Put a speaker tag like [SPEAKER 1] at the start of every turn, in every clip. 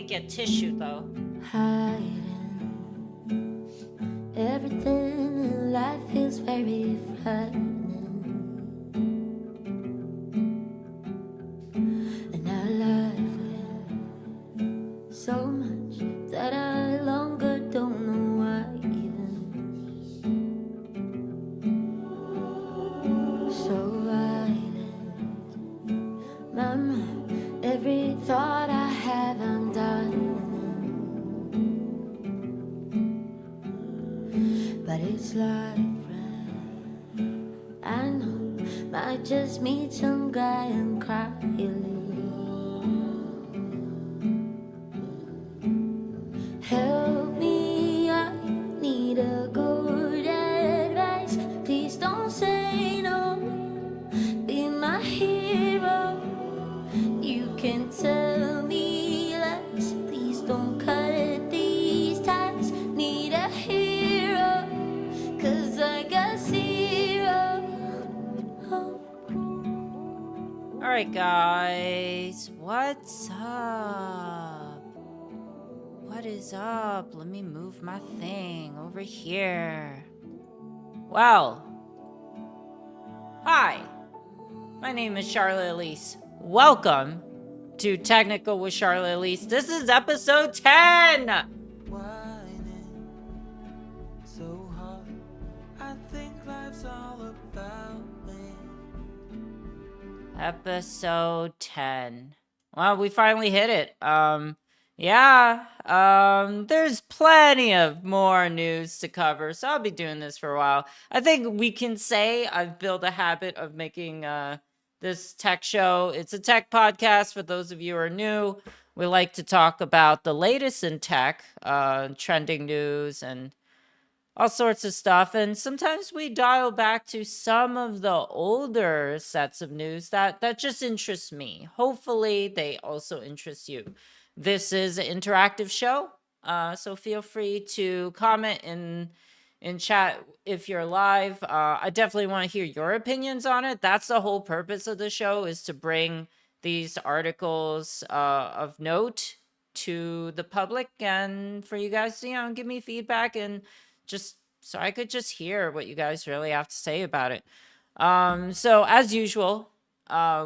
[SPEAKER 1] did get tissue though.
[SPEAKER 2] Hiding. Everything in life feels very frightening. And our life with so much that I longer don't know why even. So violent. Mama, every thought I have I'm dying. But it's like rain. I know, might just meet some guy and cry a little. Help me, I need a good advice. Please don't say no. Be my hero. You can tell me lies. Please don't cut these ties. Need a hero. 'Cause I got zero.
[SPEAKER 1] All right, guys, what's up? What is up? Let me move my thing over here. Well, hi, my name is Sharlit Elise. Welcome to Technical with Sharlit Elise. This is episode 10.
[SPEAKER 3] So hard, I think life's all about me.
[SPEAKER 1] Episode 10. Well, we finally hit it. There's plenty of more news to cover, so I'll be doing this for a while. I think we can say I've built a habit of making this tech show. It's a tech podcast for those of you who are new. We like to talk about the latest in tech, trending news, and all sorts of stuff. And sometimes we dial back to some of the older sets of news that just interest me. Hopefully they also interest you. This is an interactive show, so feel free to comment in chat if you're live. I definitely want to hear your opinions on it. That's the whole purpose of the show, is to bring these articles of note to the public, and for you guys to give me feedback, and just so I could just hear what you guys really have to say about it. So as usual,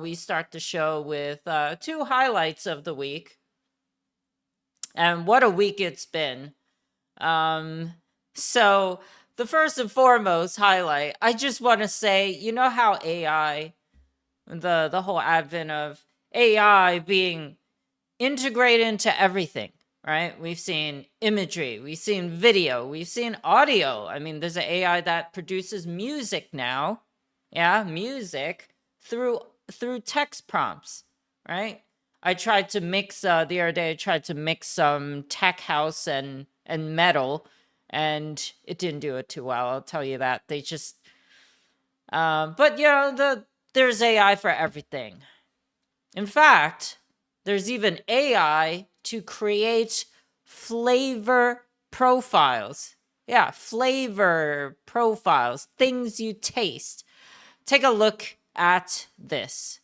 [SPEAKER 1] we start the show with 2 highlights of the week. And what a week it's been. So the first and foremost highlight, I just want to say, you know how AI, the whole advent of AI being integrated into everything, right? We've seen imagery, we've seen video, we've seen audio. I mean, there's an AI that produces music now. Yeah, music through text prompts, right? I tried to mix the other day. I tried to mix some tech house and metal, and it didn't do it too well. I'll tell you that. They just, but there's AI for everything. In fact, there's even AI to create flavor profiles. Yeah, flavor profiles, things you taste. Take a look at this.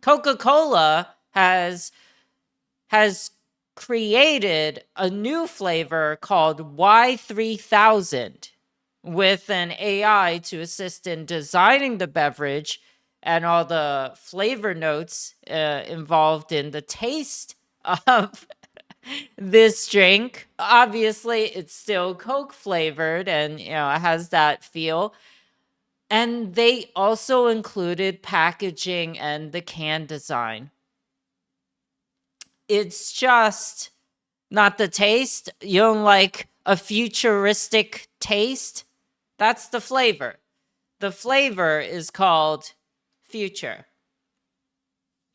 [SPEAKER 1] Coca-Cola has created a new flavor called Y3000 with an AI to assist in designing the beverage and all the flavor notes involved in the taste of this drink. Obviously, it's still Coke flavored, and it has that feel. And they also included packaging and the can design. It's just not the taste. You don't like a futuristic taste? That's the flavor. The flavor is called future.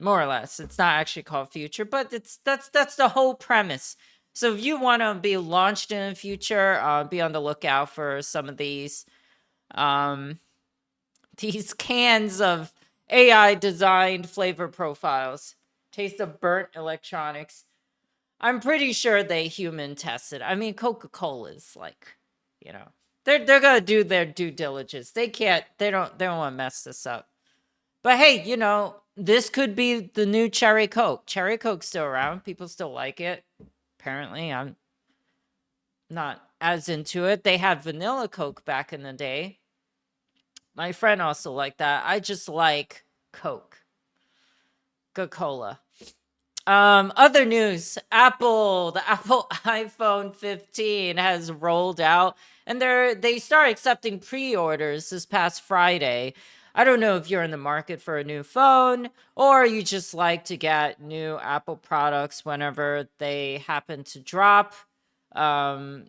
[SPEAKER 1] More or less. It's not actually called future, but that's the whole premise. So if you want to be launched in the future, be on the lookout for some of these cans of AI designed flavor profiles. Taste of burnt electronics. I'm pretty sure they human tested. I mean, Coca-Cola is like, they're gonna do their due diligence. They don't want to mess this up. But hey, this could be the new Cherry Coke. Cherry Coke's still around. People still like it. Apparently, I'm not as into it. They had vanilla Coke back in the day. My friend also liked that. I just like Coke. Coca-Cola. Other news, the Apple iPhone 15 has rolled out, and they start accepting pre-orders this past Friday. I don't know if you're in the market for a new phone or you just like to get new Apple products whenever they happen to drop.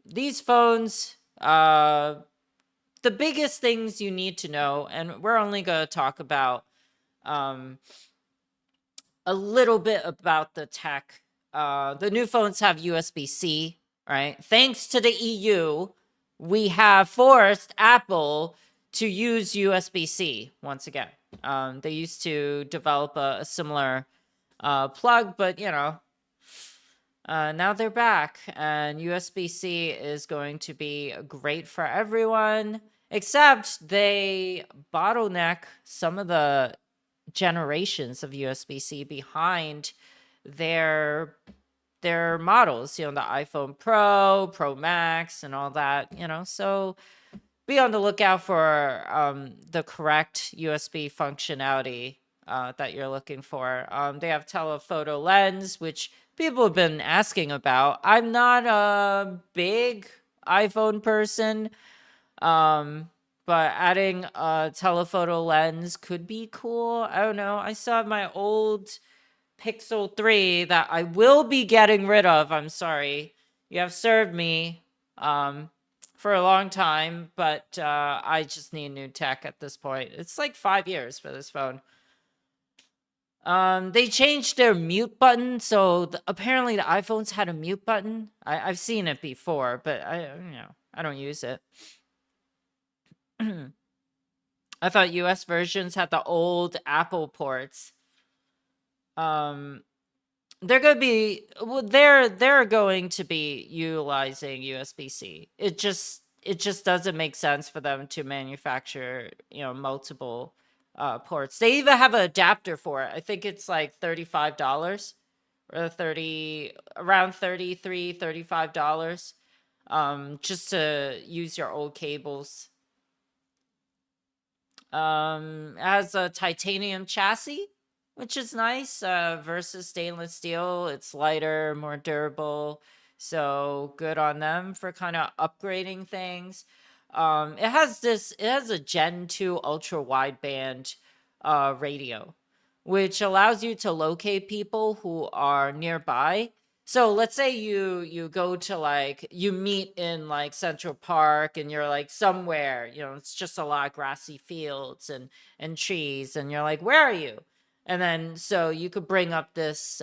[SPEAKER 1] These phones, the biggest things you need to know, and we're only going to talk about a little bit about the tech. The new phones have USB-C, right? Thanks to the EU, we have forced Apple to use USB-C once again. They used to develop a similar plug, but now they're back, and USB-C is going to be great for everyone, except they bottleneck some of the generations of USB-C behind their models, the iPhone Pro Max, and all that, so be on the lookout for the correct USB functionality that you're looking for. They have telephoto lens, which people have been asking about. I'm not a big iPhone person, but adding a telephoto lens could be cool. I don't know. I still have my old Pixel 3 that I will be getting rid of. I'm sorry. You have served me for a long time, but I just need new tech at this point. It's like 5 years for this phone. They changed their mute button, so apparently the iPhones had a mute button. I've seen it before, but I don't use it. I thought US versions had the old Apple ports. They're going to be they're going to be utilizing USB-C. It just doesn't make sense for them to manufacture, multiple ports. They even have an adapter for it. I think it's like $35 or around $33, $35 just to use your old cables. It has a titanium chassis, which is nice, versus stainless steel. It's lighter, more durable, so good on them for kind of upgrading things. It has a Gen 2 ultra wideband radio, which allows you to locate people who are nearby. So let's say you go to you meet in Central Park, and you're somewhere, it's just a lot of grassy fields and trees, and you're like, where are you? And then so you could bring up this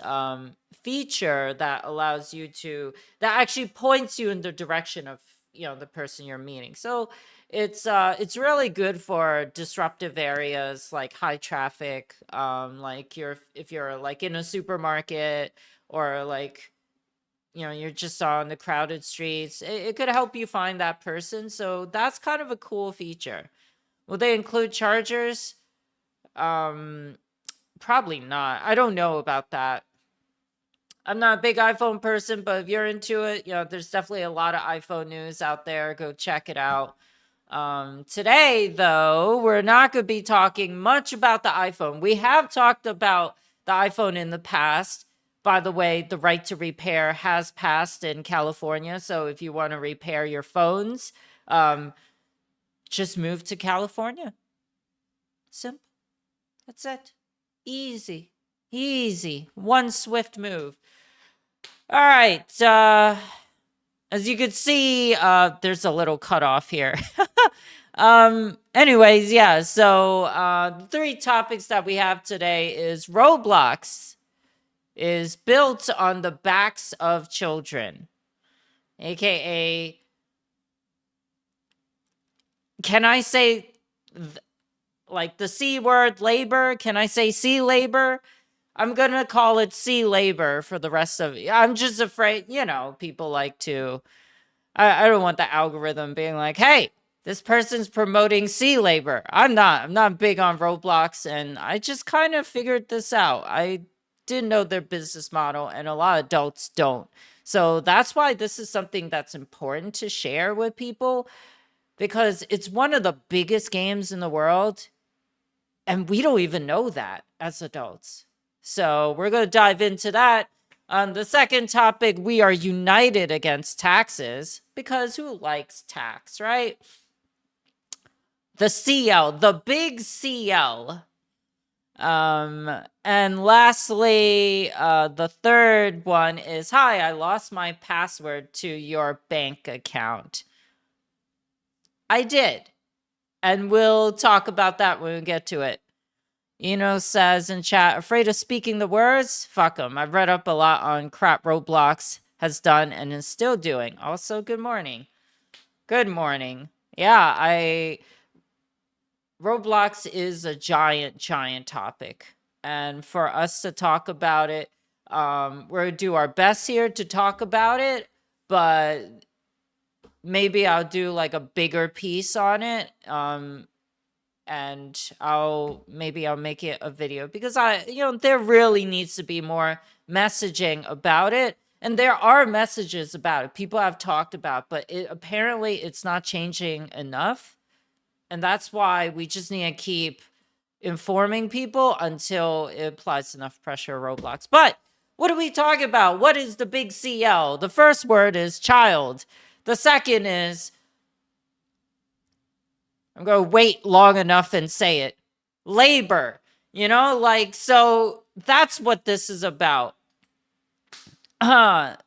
[SPEAKER 1] feature that allows you that actually points you in the direction of the person you're meeting. So it's really good for disruptive areas like high traffic, if you're in a supermarket, or you're just on the crowded streets. It could help you find that person. So that's kind of a cool feature. Will they include chargers? Probably not. I don't know about that. I'm not a big iPhone person, but if you're into it, there's definitely a lot of iPhone news out there. Go check it out. Today, though, we're not going to be talking much about the iPhone. We have talked about the iPhone in the past. By the way, the right to repair has passed in California. So if you want to repair your phones, just move to California. Simple. That's it. Easy. One swift move. All right. As you can see, there's a little cutoff here. Anyways, yeah. So the 3 topics that we have today is Roblox is built on the backs of children, aka, can I say the C word, labor? Can I say C labor? I'm gonna call it C labor for the rest of it. I'm just afraid, people like to, I don't want the algorithm being like, hey, This person's promoting sea labor. I'm not big on Roblox, and I just kind of figured this out. I didn't know their business model, and a lot of adults don't. So that's why this is something that's important to share with people, because it's one of the biggest games in the world, and we don't even know that as adults. So we're going to dive into that. The second topic, we are united against taxes, because who likes tax, right? The CL, the big CL. And lastly, the third one is, hi, I lost my password to your bank account. I did. And we'll talk about that when we get to it. Says in chat, afraid of speaking the words? Fuck them. I've read up a lot on crap Roblox has done and is still doing. Also, good morning. Good morning. Yeah, Roblox is a giant topic. And for us to talk about it, we're going to do our best here to talk about it, but maybe I'll do like a bigger piece on it. And I'll make it a video, because there really needs to be more messaging about it. And there are messages about it. People have talked about, but apparently it's not changing enough. And that's why we just need to keep informing people until it applies enough pressure to Roblox. But what are we talking about? What is the big CL? The first word is child. The second is, I'm going to wait long enough and say it, labor. So that's what this is about. And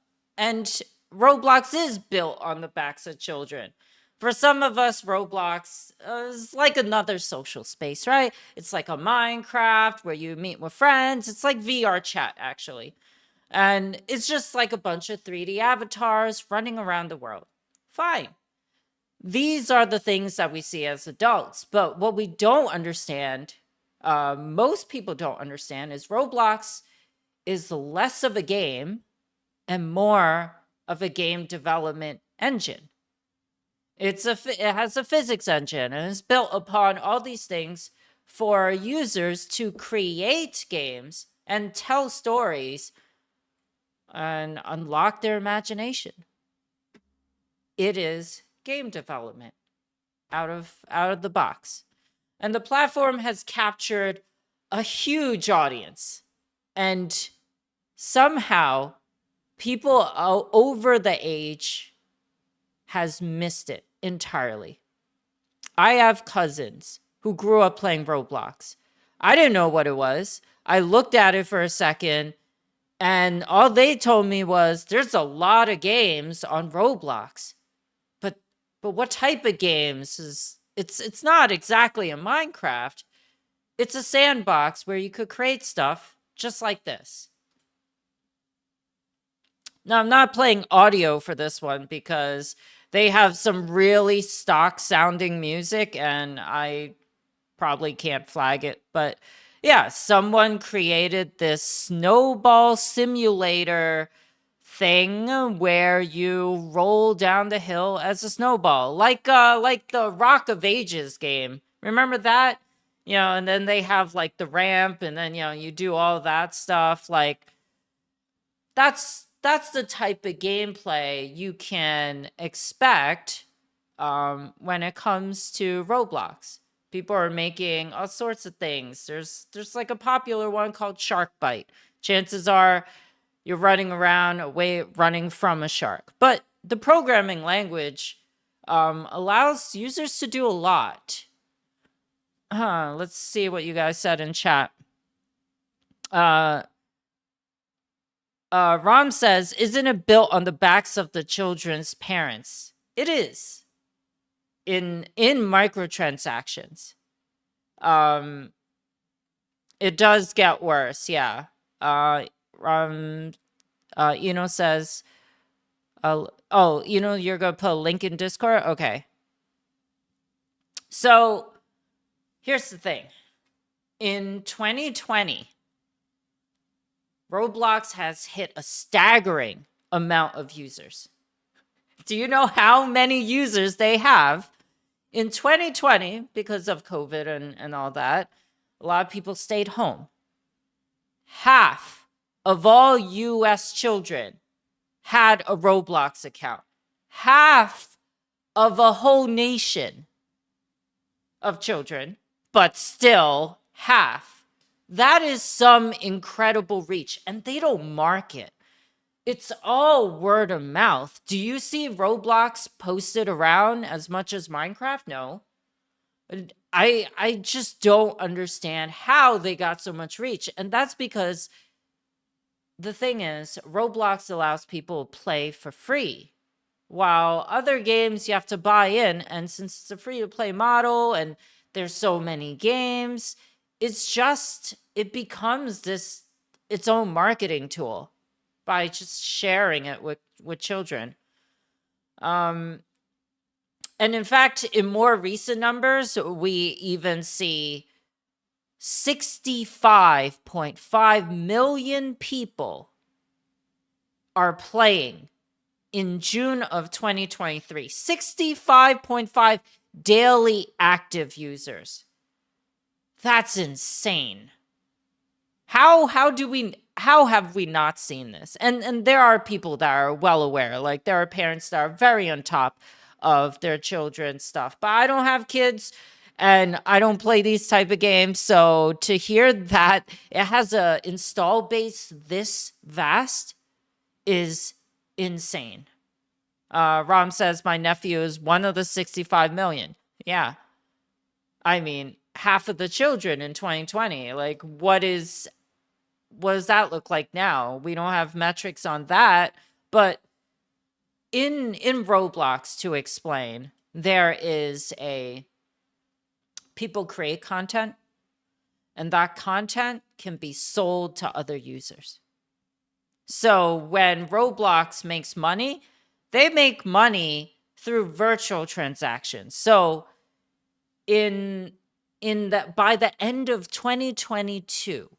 [SPEAKER 1] Roblox is built on the backs of children. For some of us, Roblox is like another social space, right? It's like a Minecraft where you meet with friends. It's like VR chat, actually. And it's just like a bunch of 3D avatars running around the world. Fine. These are the things that we see as adults. But what we don't understand, most people don't understand, is Roblox is less of a game and more of a game development engine. It has a physics engine, and it's built upon all these things for users to create games and tell stories and unlock their imagination. It is game development out of the box. And the platform has captured a huge audience. And somehow people over the age has missed it entirely. I have cousins who grew up playing Roblox. I didn't know what it was. I looked at it for a second, and all they told me was, there's a lot of games on Roblox. But what type of games is it's not exactly a Minecraft. It's a sandbox where you could create stuff just like this. Now, I'm not playing audio for this one because they have some really stock sounding music and I probably can't flag it. But yeah, someone created this snowball simulator thing where you roll down the hill as a snowball, like the Rock of Ages game. Remember that? And then they have like the ramp, and then you do all that stuff. Like that's the type of gameplay you can expect when it comes to Roblox. People are making all sorts of things. There's like a popular one called Shark Bite. Chances are you're running around running from a shark. But the programming language allows users to do a lot. Let's see what you guys said in chat. Ram says, isn't it built on the backs of the children's parents? It is. In microtransactions. It does get worse, yeah. Says, you're going to put a link in Discord? Okay. So, here's the thing. In 2020, Roblox has hit a staggering amount of users. Do you know how many users they have In 2020, because of COVID and all that, a lot of people stayed home. Half of all US children had a Roblox account. Half of a whole nation of children, but still half. That is some incredible reach, and they don't market. It's all word of mouth. Do you see Roblox posted around as much as Minecraft? No. I just don't understand how they got so much reach. And that's because the thing is, Roblox allows people to play for free, while other games you have to buy in. And since it's a free to play model and there's so many games, it becomes its own marketing tool by just sharing it with children. And in fact, in more recent numbers, we even see 65.5 million people are playing in June of 2023. 65.5 daily active users. That's insane. How have we not seen this? And there are people that are well aware. Like, there are parents that are very on top of their children's stuff. But I don't have kids and I don't play these type of games. So to hear that it has a install base this vast is insane. Rom says my nephew is one of the 65 million. Yeah. I mean, half of the children in 2020. Like, what does that look like now? We don't have metrics on that, but in Roblox, to explain, there is people create content, and that content can be sold to other users. So when Roblox makes money, they make money through virtual transactions. So by the end of 2022,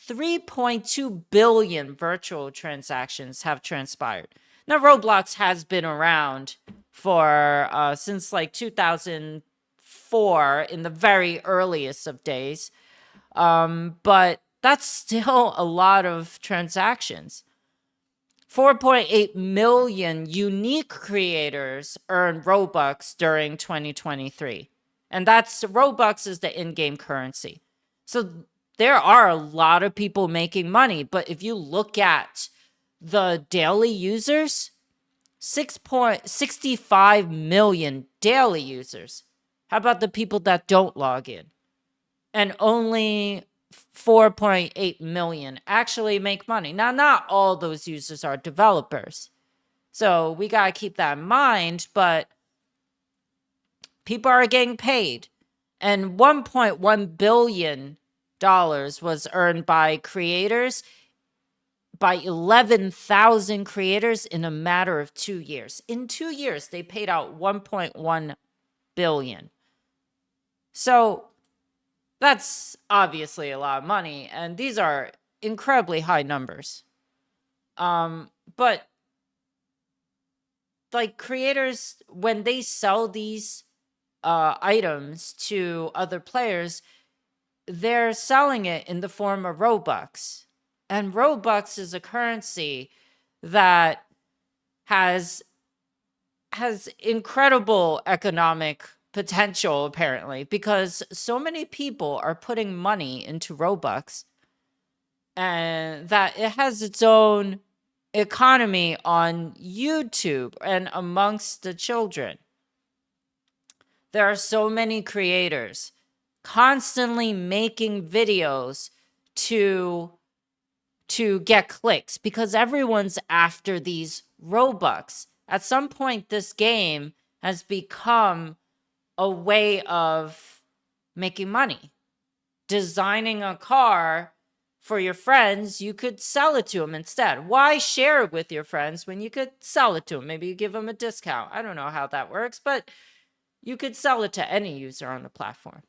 [SPEAKER 1] 3.2 billion virtual transactions have transpired. Now, Roblox has been around for since like 2004 in the very earliest of days. But that's still a lot of transactions. 4.8 million unique creators earned Robux during 2023. And Robux is the in-game currency. So there are a lot of people making money. But if you look at the daily users, 6.65 million daily users. How about the people that don't log in? And only 4.8 million actually make money. Now, not all those users are developers. So we got to keep that in mind, but people are getting paid. And $1.1 billion was earned by creators, by 11,000 creators in a matter of 2 years. In 2 years, they paid out 1.1 billion. So that's obviously a lot of money, and these are incredibly high numbers. But like, creators, when they sell these items to other players, they're selling it in the form of Robux. And Robux is a currency that has incredible economic potential, apparently, because so many people are putting money into Robux, and that it has its own economy on YouTube and amongst the children. There are so many creators constantly making videos to get clicks because everyone's after these Robux. At some point, this game has become a way of making money. Designing a car for your friends, you could sell it to them instead. Why share it with your friends when you could sell it to them? Maybe you give them a discount. I don't know how that works, but you could sell it to any user on the platform.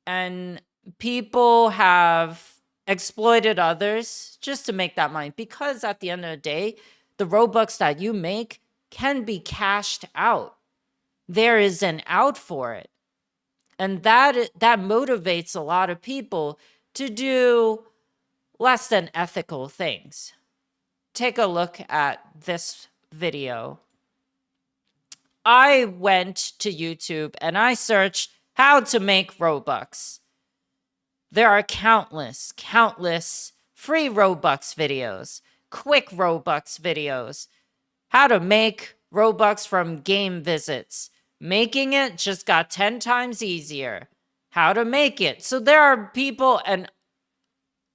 [SPEAKER 1] And people have exploited others just to make that money, because at the end of the day, the Robux that you make can be cashed out. there is an out for it. And that motivates a lot of people to do less than ethical things. Take a look at this video. I went to YouTube and I searched how to make Robux. There are countless free Robux videos, quick Robux videos, how to make Robux from game visits. Making it just got 10 times easier. How to make it. So there are people, and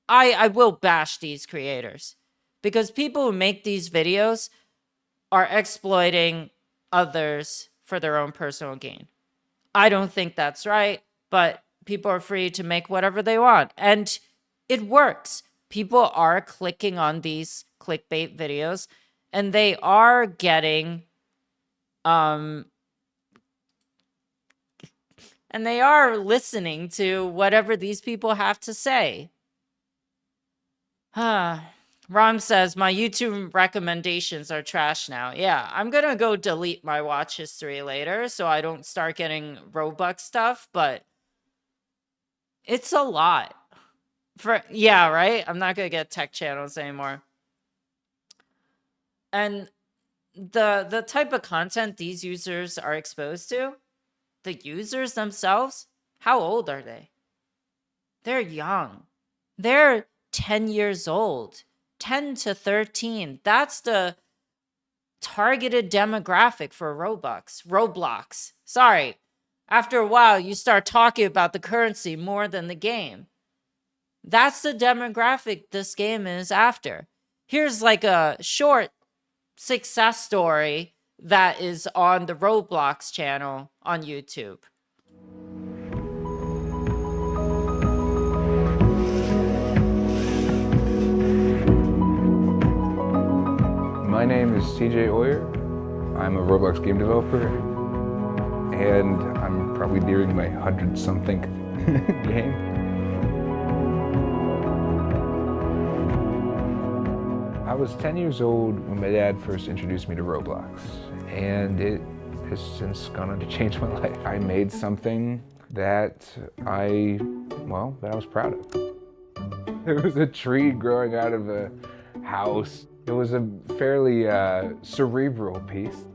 [SPEAKER 1] I will bash these creators because people who make these videos are exploiting others for their own personal gain. I don't think that's right, but people are free to make whatever they want. And it works. People are clicking on these clickbait videos and they are getting and they are listening to whatever these people have to say. Ron says, my YouTube recommendations are trash now. Yeah, I'm going to go delete my watch history later so I don't start getting Robux stuff, but it's a lot. Yeah, right? I'm not going to get tech channels anymore. And the type of content these users are exposed to, the users themselves, how old are they? They're young. They're 10 years old, 10 to 13. That's the targeted demographic for Roblox. Sorry. After a while, you start talking about the currency more than the game. That's the demographic this game is after. Here's like a short success story that is on the Roblox channel on YouTube.
[SPEAKER 4] My name is TJoyer. I'm a Roblox game developer, and I'm probably nearing my 100-something game. I was 10 years old when my dad first introduced me to Roblox, and it has since gone on to change my life. I made something that I was proud of. There was a tree growing out of a house. It was a fairly cerebral piece.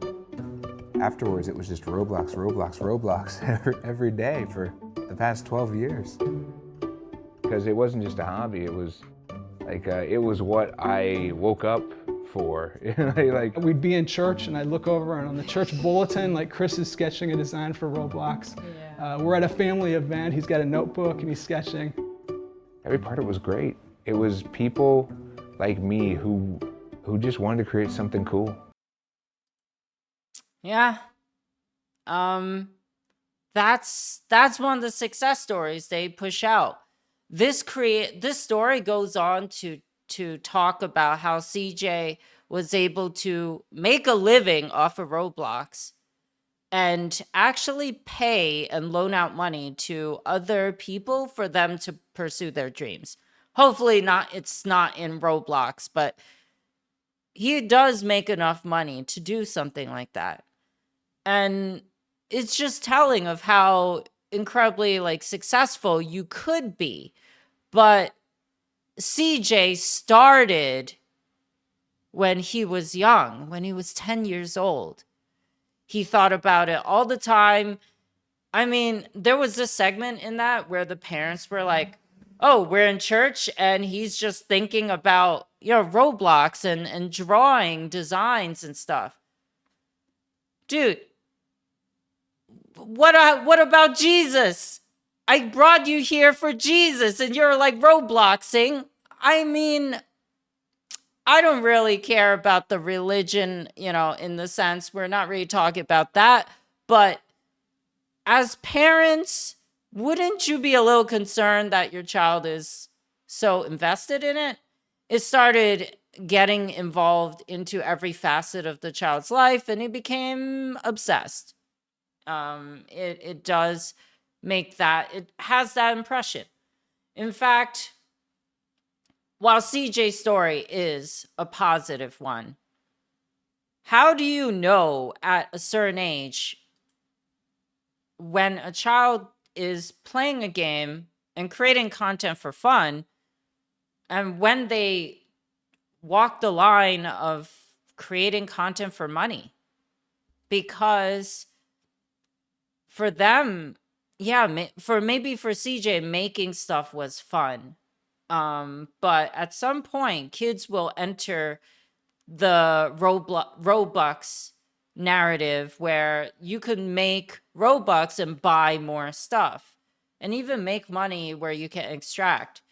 [SPEAKER 5] Afterwards, it was just Roblox, Roblox, Roblox every day for the past 12 years.
[SPEAKER 4] Because it wasn't just a hobby, it was like, it was what I woke up for.
[SPEAKER 6] We'd be in church and I'd look over and on the church bulletin, like Chris is sketching a design for Roblox. Yeah. We're at a family event, he's got a notebook and he's sketching.
[SPEAKER 4] Every part of it was great. It was people like me who just wanted to create something cool.
[SPEAKER 1] Yeah. That's one of the success stories they push out. This story goes on to talk about how CJ was able to make a living off of Roblox and actually pay and loan out money to other people for them to pursue their dreams. Hopefully it's not in Roblox, but he does make enough money to do something like that. And it's just telling of how incredibly successful you could be. But CJ started when he was young, when he was 10 years old. He thought about it all the time. I mean, there was this segment in that where the parents were like, oh, we're in church and he's just thinking about, Roblox and drawing designs and stuff. Dude, what about Jesus? I brought you here for Jesus and you're like Robloxing. I mean, I don't really care about the religion, in the sense we're not really talking about that. But as parents, wouldn't you be a little concerned that your child is so invested in it? It started getting involved into every facet of the child's life and he became obsessed. It does make that, it has that impression. In fact, while CJ's story is a positive one, how do you know at a certain age when a child is playing a game and creating content for fun, and when they walk the line of creating content for money, because for them, for CJ, making stuff was fun. But at some point, kids will enter the Robux narrative where you can make Robux and buy more stuff and even make money where you can extract.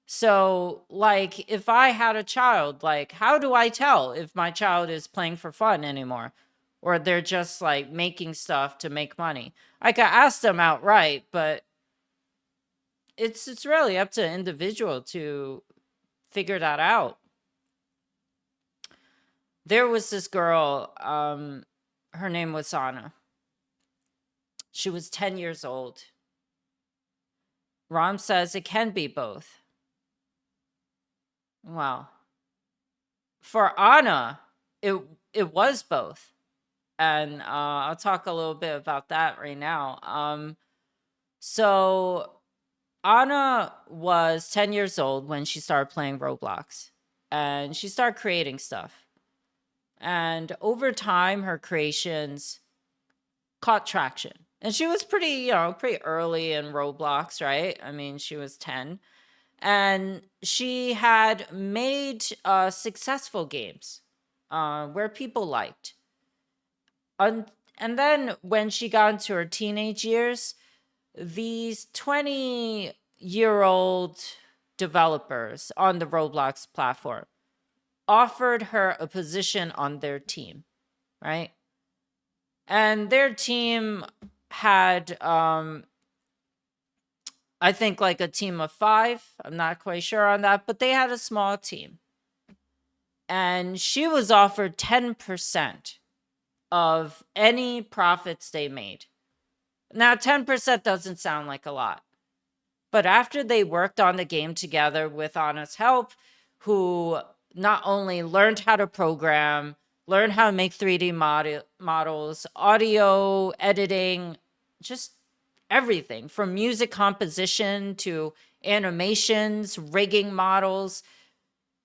[SPEAKER 1] So, like, if I had a child, like, how do I tell if my child is playing for fun anymore? Or they're just, like, making stuff to make money? I could ask them outright, but it's really up to the individual to figure that out. There was this girl, her name was Anna. She was 10 years old. Ram says it can be both. Well, for Anna, it was both. And I'll talk a little bit about that right now. So Anna was 10 years old when she started playing Roblox. And she started creating stuff. And over time, her creations caught traction. And she was pretty early in Roblox, right? I mean, she was 10. And she had made successful games where people liked. And then when she got into her teenage years, these 20-year-old developers on the Roblox platform offered her a position on their team, right? And their team had, I think, like a team of 5. I'm not quite sure on that, but they had a small team. And she was offered 10% of any profits they made. Now, 10% doesn't sound like a lot. But after they worked on the game together with Anna's help, who not only learned how to program, learned how to make 3D models, audio editing, just everything from music composition to animations, rigging models.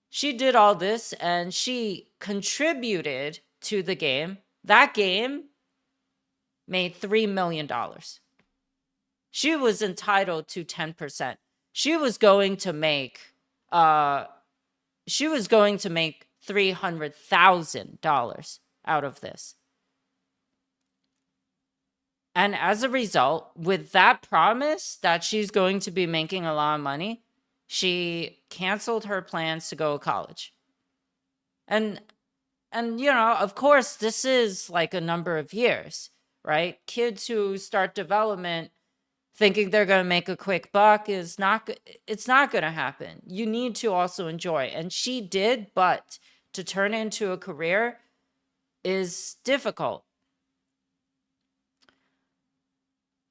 [SPEAKER 1] She did all this and she contributed to the game. That game made $3 million. She was entitled to 10%. She was going to make $300,000 out of this. And as a result, with that promise that she's going to be making a lot of money, she canceled her plans to go to college. And of course, this is like a number of years, right? Kids who start development thinking they're going to make a quick buck it's not going to happen. You need to also enjoy. And she did, but to turn into a career is difficult.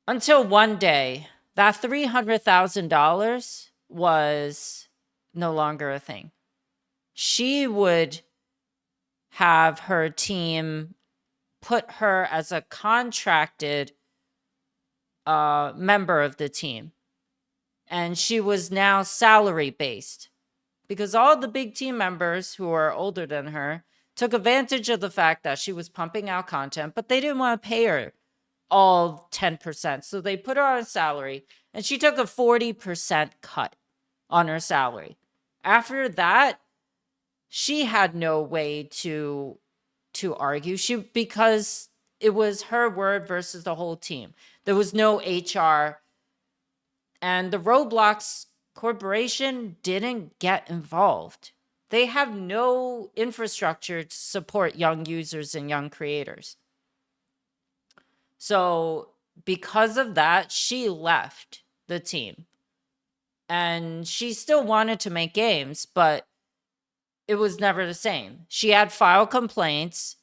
[SPEAKER 1] Until one day, that $300,000 was no longer a thing. She would have her team put her as a contracted member of the team. And she was now salary based because all the big team members who are older than her took advantage of the fact that she was pumping out content, but they didn't want to pay her all 10%. So they put her on a salary and she took a 40% cut on her salary. After that, she had no way to argue because it was her word versus the whole team. There was no HR. And the Roblox Corporation didn't get involved. They have no infrastructure to support young users and young creators. So because of that, she left the team. And she still wanted to make games, but it was never the same. She had filed complaints,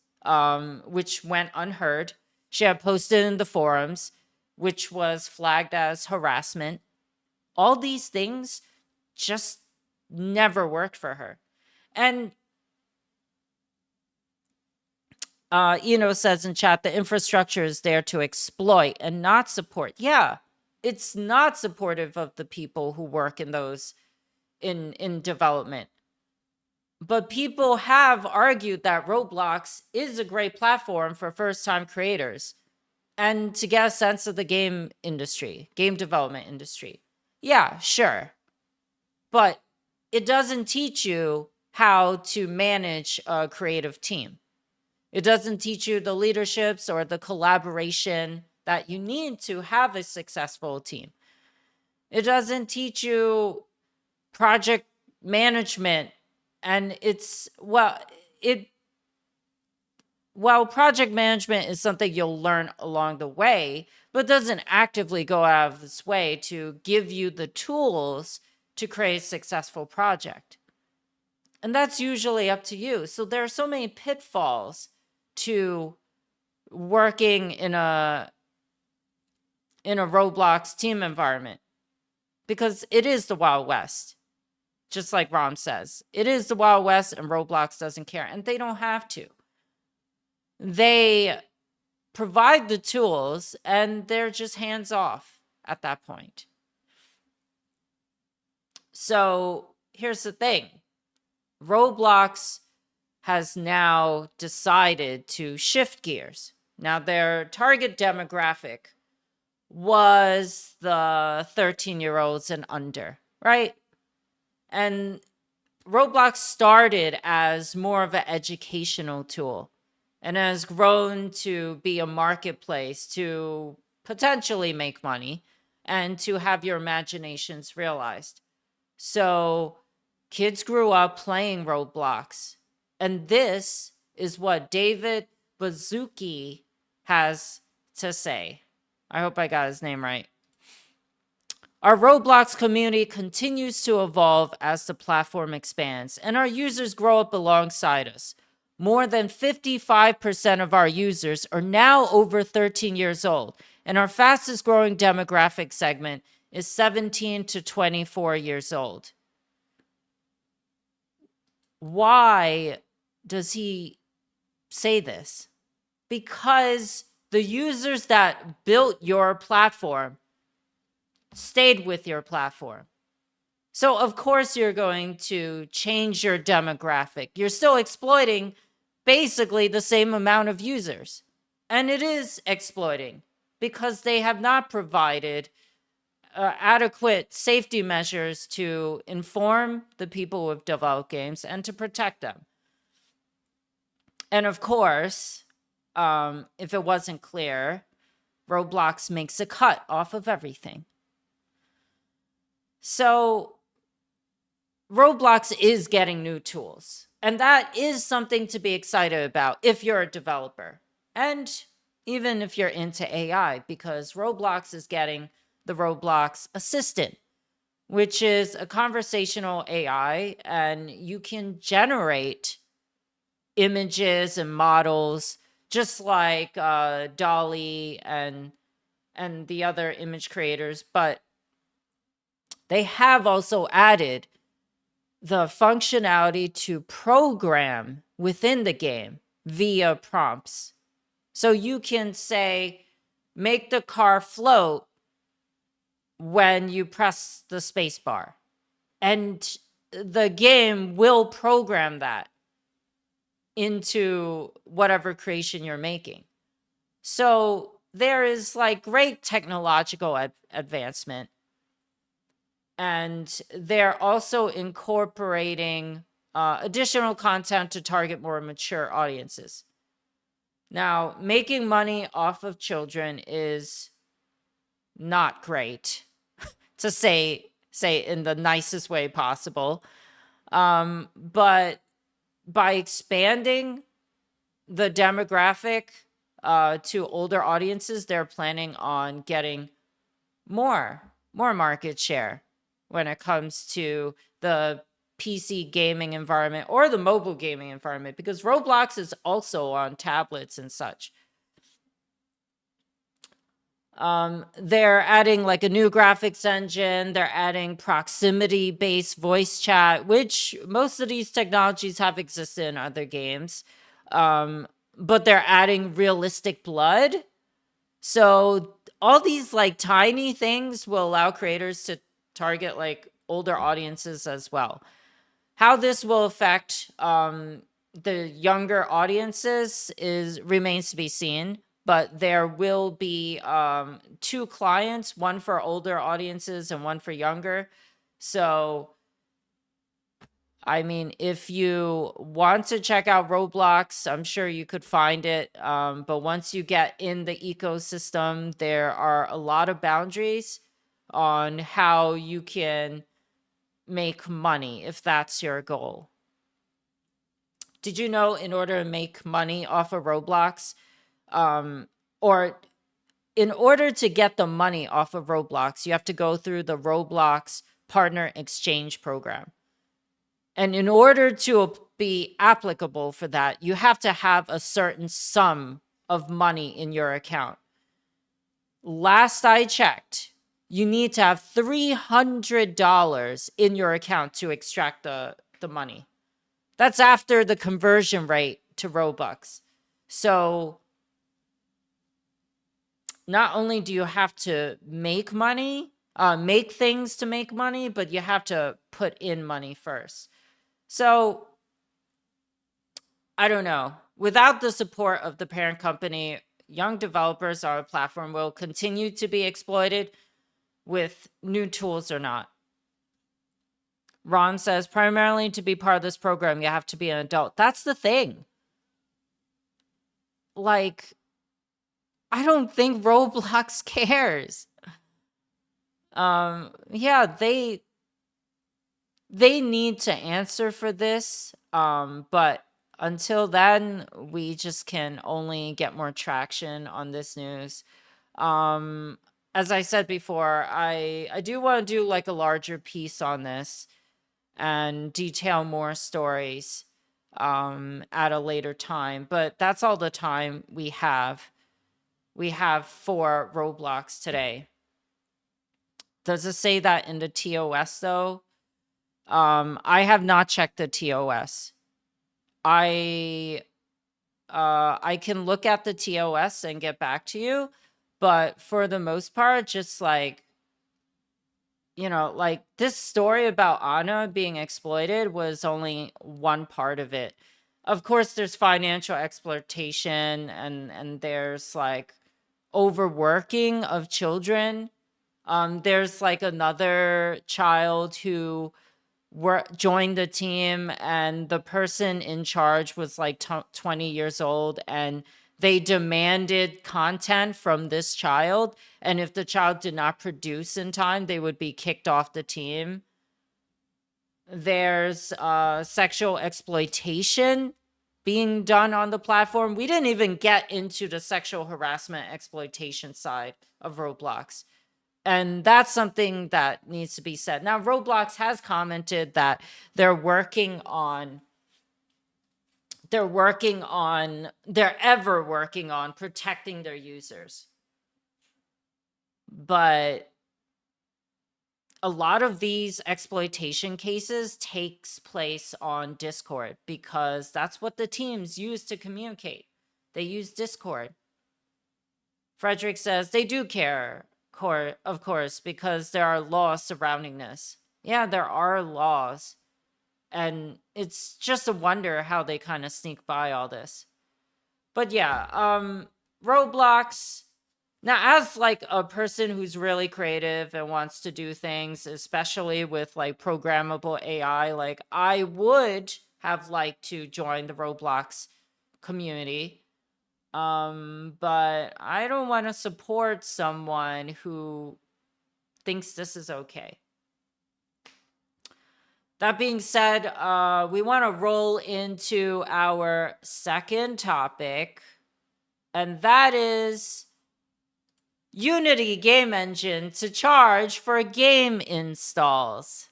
[SPEAKER 1] which went unheard. She had posted in the forums, which was flagged as harassment. All these things just never worked for her. And Says in chat, the infrastructure is there to exploit and not support. Yeah, it's not supportive of the people who work in those in development. But people have argued that Roblox is a great platform for first-time creators and to get a sense of the game industry, game development industry. Yeah, sure. But it doesn't teach you how to manage a creative team. It doesn't teach you the leaderships or the collaboration that you need to have a successful team. It doesn't teach you project management. And while project management is something you'll learn along the way, but doesn't actively go out of its way to give you the tools to create a successful project. And that's usually up to you. So there are so many pitfalls to working in a Roblox team environment, because it is the Wild West. Just like Rom says, it is the Wild West and Roblox doesn't care, and they don't have to. They provide the tools and they're just hands off at that point. So here's the thing. Roblox has now decided to shift gears. Now, their target demographic was the 13-year-olds and under, right? And Roblox started as more of an educational tool and has grown to be a marketplace to potentially make money and to have your imaginations realized. So kids grew up playing Roblox. And this is what David Bazuki has to say. I hope I got his name right. Our Roblox community continues to evolve as the platform expands, and our users grow up alongside us. More than 55% of our users are now over 13 years old, and our fastest growing demographic segment is 17 to 24 years old. Why does he say this? Because the users that built your platform stayed with your platform. So of course you're going to change your demographic. You're still exploiting basically the same amount of users. And it is exploiting because they have not provided adequate safety measures to inform the people who have developed games and to protect them. And of course, if it wasn't clear, Roblox makes a cut off of everything. So Roblox is getting new tools. And that is something to be excited about if you're a developer. And even if you're into AI, because Roblox is getting the Roblox Assistant, which is a conversational AI, and you can generate images and models just like DALL-E and the other image creators, but they have also added the functionality to program within the game via prompts. So you can say, make the car float when you press the space bar. And the game will program that into whatever creation you're making. So there is like great technological advancement. And they're also incorporating additional content to target more mature audiences. Now, making money off of children is not great, to say in the nicest way possible. But by expanding the demographic to older audiences, they're planning on getting more market share when it comes to the PC gaming environment or the mobile gaming environment, because Roblox is also on tablets and such. They're adding like a new graphics engine. They're adding proximity-based voice chat, which most of these technologies have existed in other games. but they're adding realistic blood. So all these like tiny things will allow creators to target like older audiences as well. How this will affect the younger audiences remains to be seen, but there will be 2 clients, one for older audiences and one for younger. So I mean, if you want to check out Roblox, I'm sure you could find it. But once you get in the ecosystem, there are a lot of boundaries on how you can make money if that's your goal. Did you know in order to make money off of Roblox, or in order to get the money off of Roblox, you have to go through the Roblox Partner Exchange Program. And in order to be applicable for that, you have to have a certain sum of money in your account. Last I checked, you need to have $300 in your account to extract the money. That's after the conversion rate to Robux. So not only do you have to make money, make things to make money, but you have to put in money first. So I don't know. Without the support of the parent company, young developers on a platform will continue to be exploited with new tools or not. Ron says, primarily to be part of this program, you have to be an adult. That's the thing. Like, I don't think Roblox cares. Yeah, they need to answer for this. But until then, we just can only get more traction on this news. As I said before, I do want to do like a larger piece on this and detail more stories at a later time. But that's all the time we have for Roblox today. Does it say that in the TOS though? I have not checked the TOS. I can look at the TOS and get back to you, but for the most part, just like, you know, like this story about Anna being exploited was only one part of it. Of course, there's financial exploitation and there's like overworking of children. There's like another child who joined the team and the person in charge was like 20 years old and they demanded content from this child, and if the child did not produce in time, they would be kicked off the team. There's sexual exploitation being done on the platform. We didn't even get into the sexual harassment exploitation side of Roblox. And that's something that needs to be said. Now, Roblox has commented that they're ever working on protecting their users. But a lot of these exploitation cases takes place on Discord because that's what the teams use to communicate. They use Discord. Frederick says they do care. Of course, because there are laws surrounding this. Yeah, there are laws. And it's just a wonder how they kind of sneak by all this. But yeah, Roblox. Now, as like a person who's really creative and wants to do things, especially with like programmable AI, like I would have liked to join the Roblox community. But I don't want to support someone who thinks this is okay. That being said, we want to roll into our second topic, and that is Unity game engine to charge for game installs.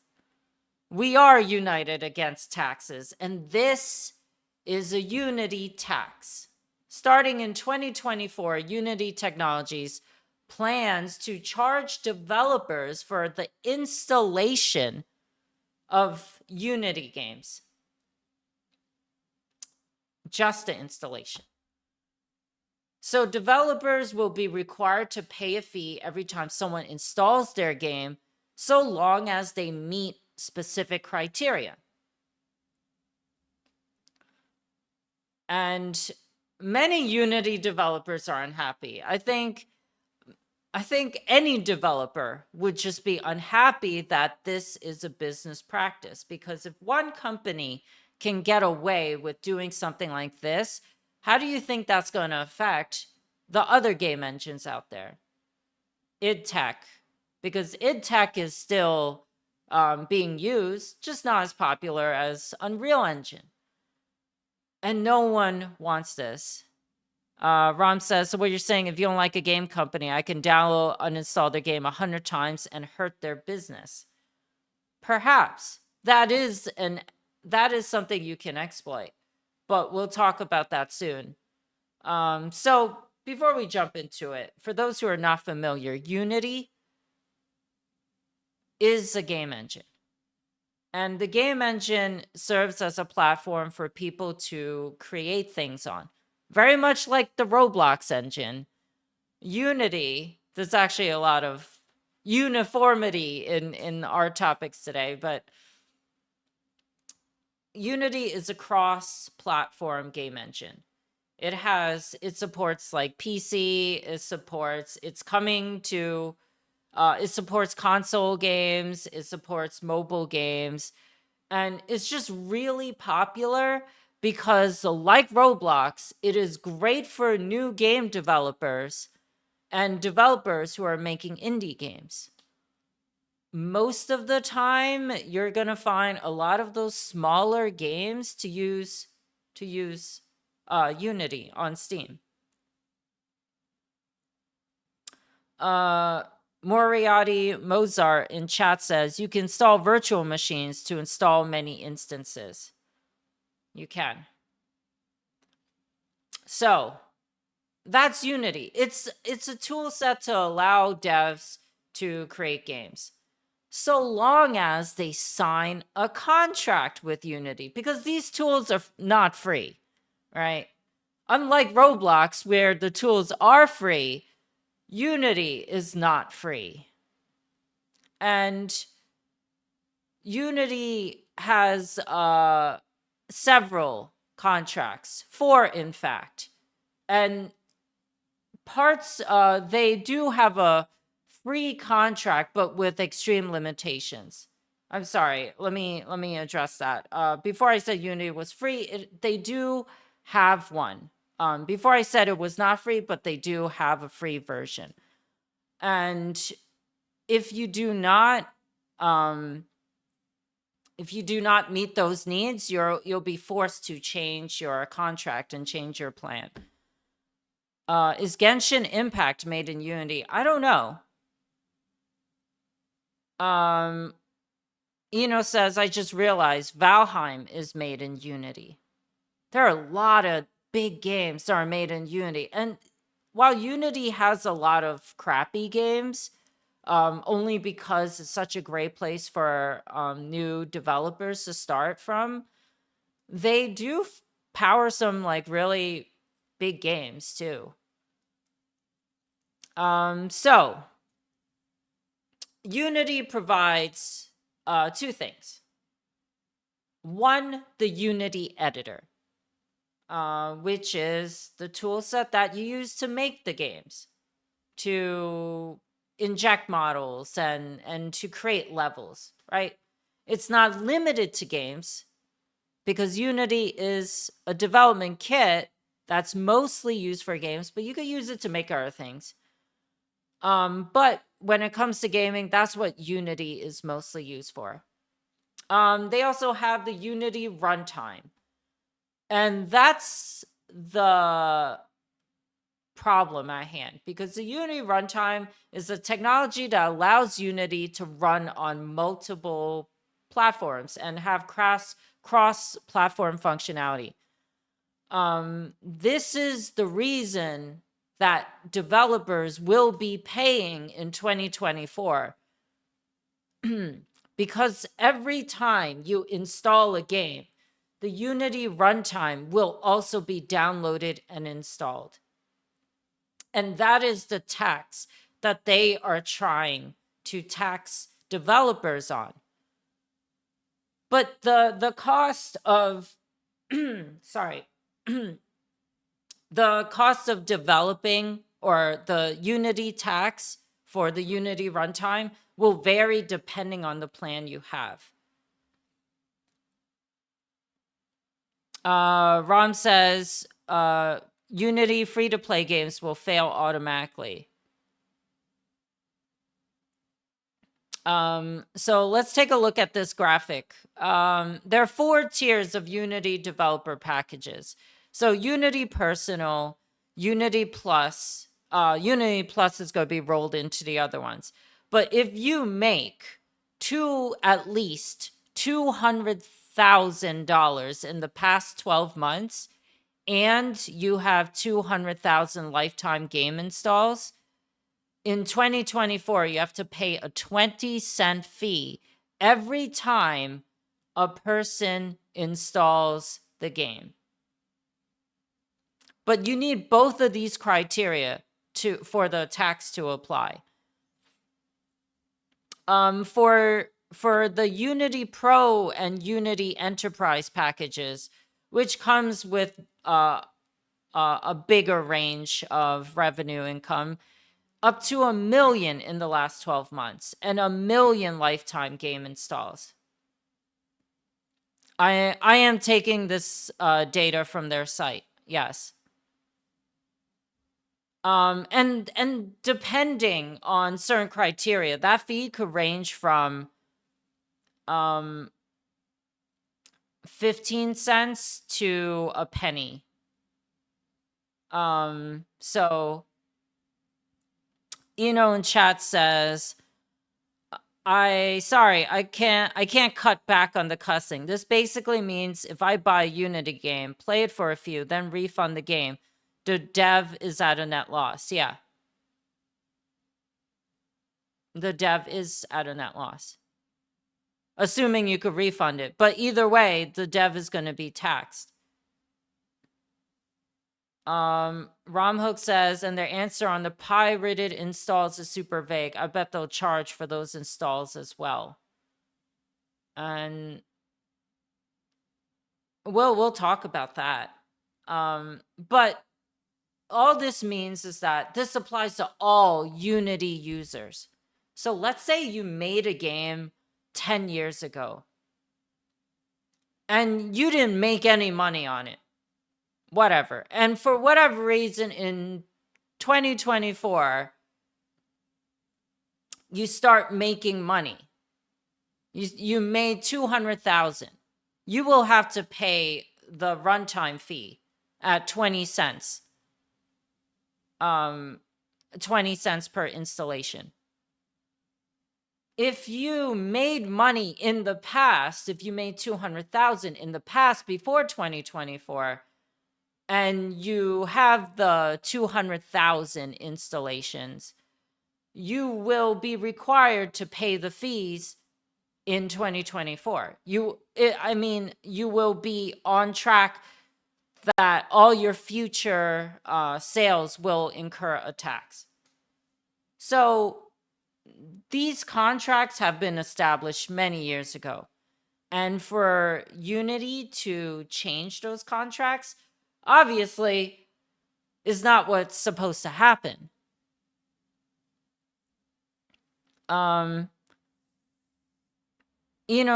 [SPEAKER 1] We are united against taxes, and this is a Unity tax. Starting in 2024, Unity Technologies plans to charge developers for the installation of Unity games. Just the installation. So developers will be required to pay a fee every time someone installs their game, so long as they meet specific criteria. And many Unity developers are unhappy. I think any developer would just be unhappy that this is a business practice, because if one company can get away with doing something like this, how do you think that's going to affect the other game engines out there? id Tech, because id Tech is still being used, just not as popular as Unreal Engine. And no one wants this. Rom says, so what you're saying, if you don't like a game company, I can download, uninstall their game 100 times and hurt their business. Perhaps that is something you can exploit, but we'll talk about that soon. So before we jump into it, for those who are not familiar, Unity is a game engine. And the game engine serves as a platform for people to create things on. Very much like the Roblox engine, Unity, there's actually a lot of uniformity in our topics today, but Unity is a cross-platform game engine. It supports like PC, it supports console games, it supports mobile games, and it's just really popular because, like Roblox, it is great for new game developers and developers who are making indie games. Most of the time, you're going to find a lot of those smaller games to use Unity on Steam. Moriarty Mozart in chat says, you can install virtual machines to install many instances. You can. So that's Unity. It's a tool set to allow devs to create games, so long as they sign a contract with Unity, because these tools are not free, right? Unlike Roblox, where the tools are free, Unity is not free. And Unity has several contracts, 4 in fact. And they do have a free contract, but with extreme limitations. I'm sorry, let me address that. Before I said Unity was free, they do have one. Before I said it was not free, but they do have a free version. And if you do not meet those needs, you'll be forced to change your contract and change your plan. Is Genshin Impact made in Unity? I don't know. Eno says, I just realized Valheim is made in Unity. There are a lot of big games that are made in Unity. And while Unity has a lot of crappy games, only because it's such a great place for new developers to start from, they do power some like really big games too. So Unity provides 2 things. One, the Unity editor, which is the tool set that you use to make the games, to inject models and to create levels, right? It's not limited to games, because Unity is a development kit that's mostly used for games, but you could use it to make other things. But when it comes to gaming, that's what Unity is mostly used for. They also have the Unity Runtime. And that's the problem at hand, because the Unity Runtime is a technology that allows Unity to run on multiple platforms and have cross-platform functionality. This is the reason that developers will be paying in 2024. Because every time you install a game, the Unity Runtime will also be downloaded and installed. And that is the tax that they are trying to tax developers on. But the cost of sorry, the cost of developing, or the Unity tax for the Unity runtime, will vary depending on the plan you have. Rom says Unity free-to-play games will fail automatically. So let's take a look at this graphic. There are 4 tiers of Unity developer packages. So Unity Personal, Unity Plus. Unity Plus is going to be rolled into the other ones. But if you make at least $200,000 in the past 12 months, and you have 200,000 lifetime game installs, in 2024, you have to pay a 20-cent fee every time a person installs the game. But you need both of these criteria for the tax to apply. For the Unity Pro and Unity Enterprise packages, which comes with a bigger range of revenue income, up to 1 million in the last 12 months and 1 million lifetime game installs. I am taking this data from their site. Yes. And depending on certain criteria, that fee could range from 15 cents to a penny. So in chat says, I can't cut back on the cussing. This basically means if I buy a Unity game, play it for a few, then refund the game, the dev is at a net loss. Yeah. The dev is at a net loss, assuming you could refund it. But either way, the dev is going to be taxed. Romhook says, and their answer on the pirated installs is super vague. I bet they'll charge for those installs as well. And we'll talk about that. But all this means is that this applies to all Unity users. So let's say you made a game 10 years ago and you didn't make any money on it. Whatever. And for whatever reason in 2024, you start making money. You made 200,000. You will have to pay the runtime fee at 20 cents. 20 cents per installation. If you made money in the past, if you made 200,000 in the past before 2024, and you have the 200,000 installations, you will be required to pay the fees in 2024. You will be on track that all your future sales will incur a tax. So these contracts have been established many years ago. And for Unity to change those contracts, obviously, is not what's supposed to happen. Eno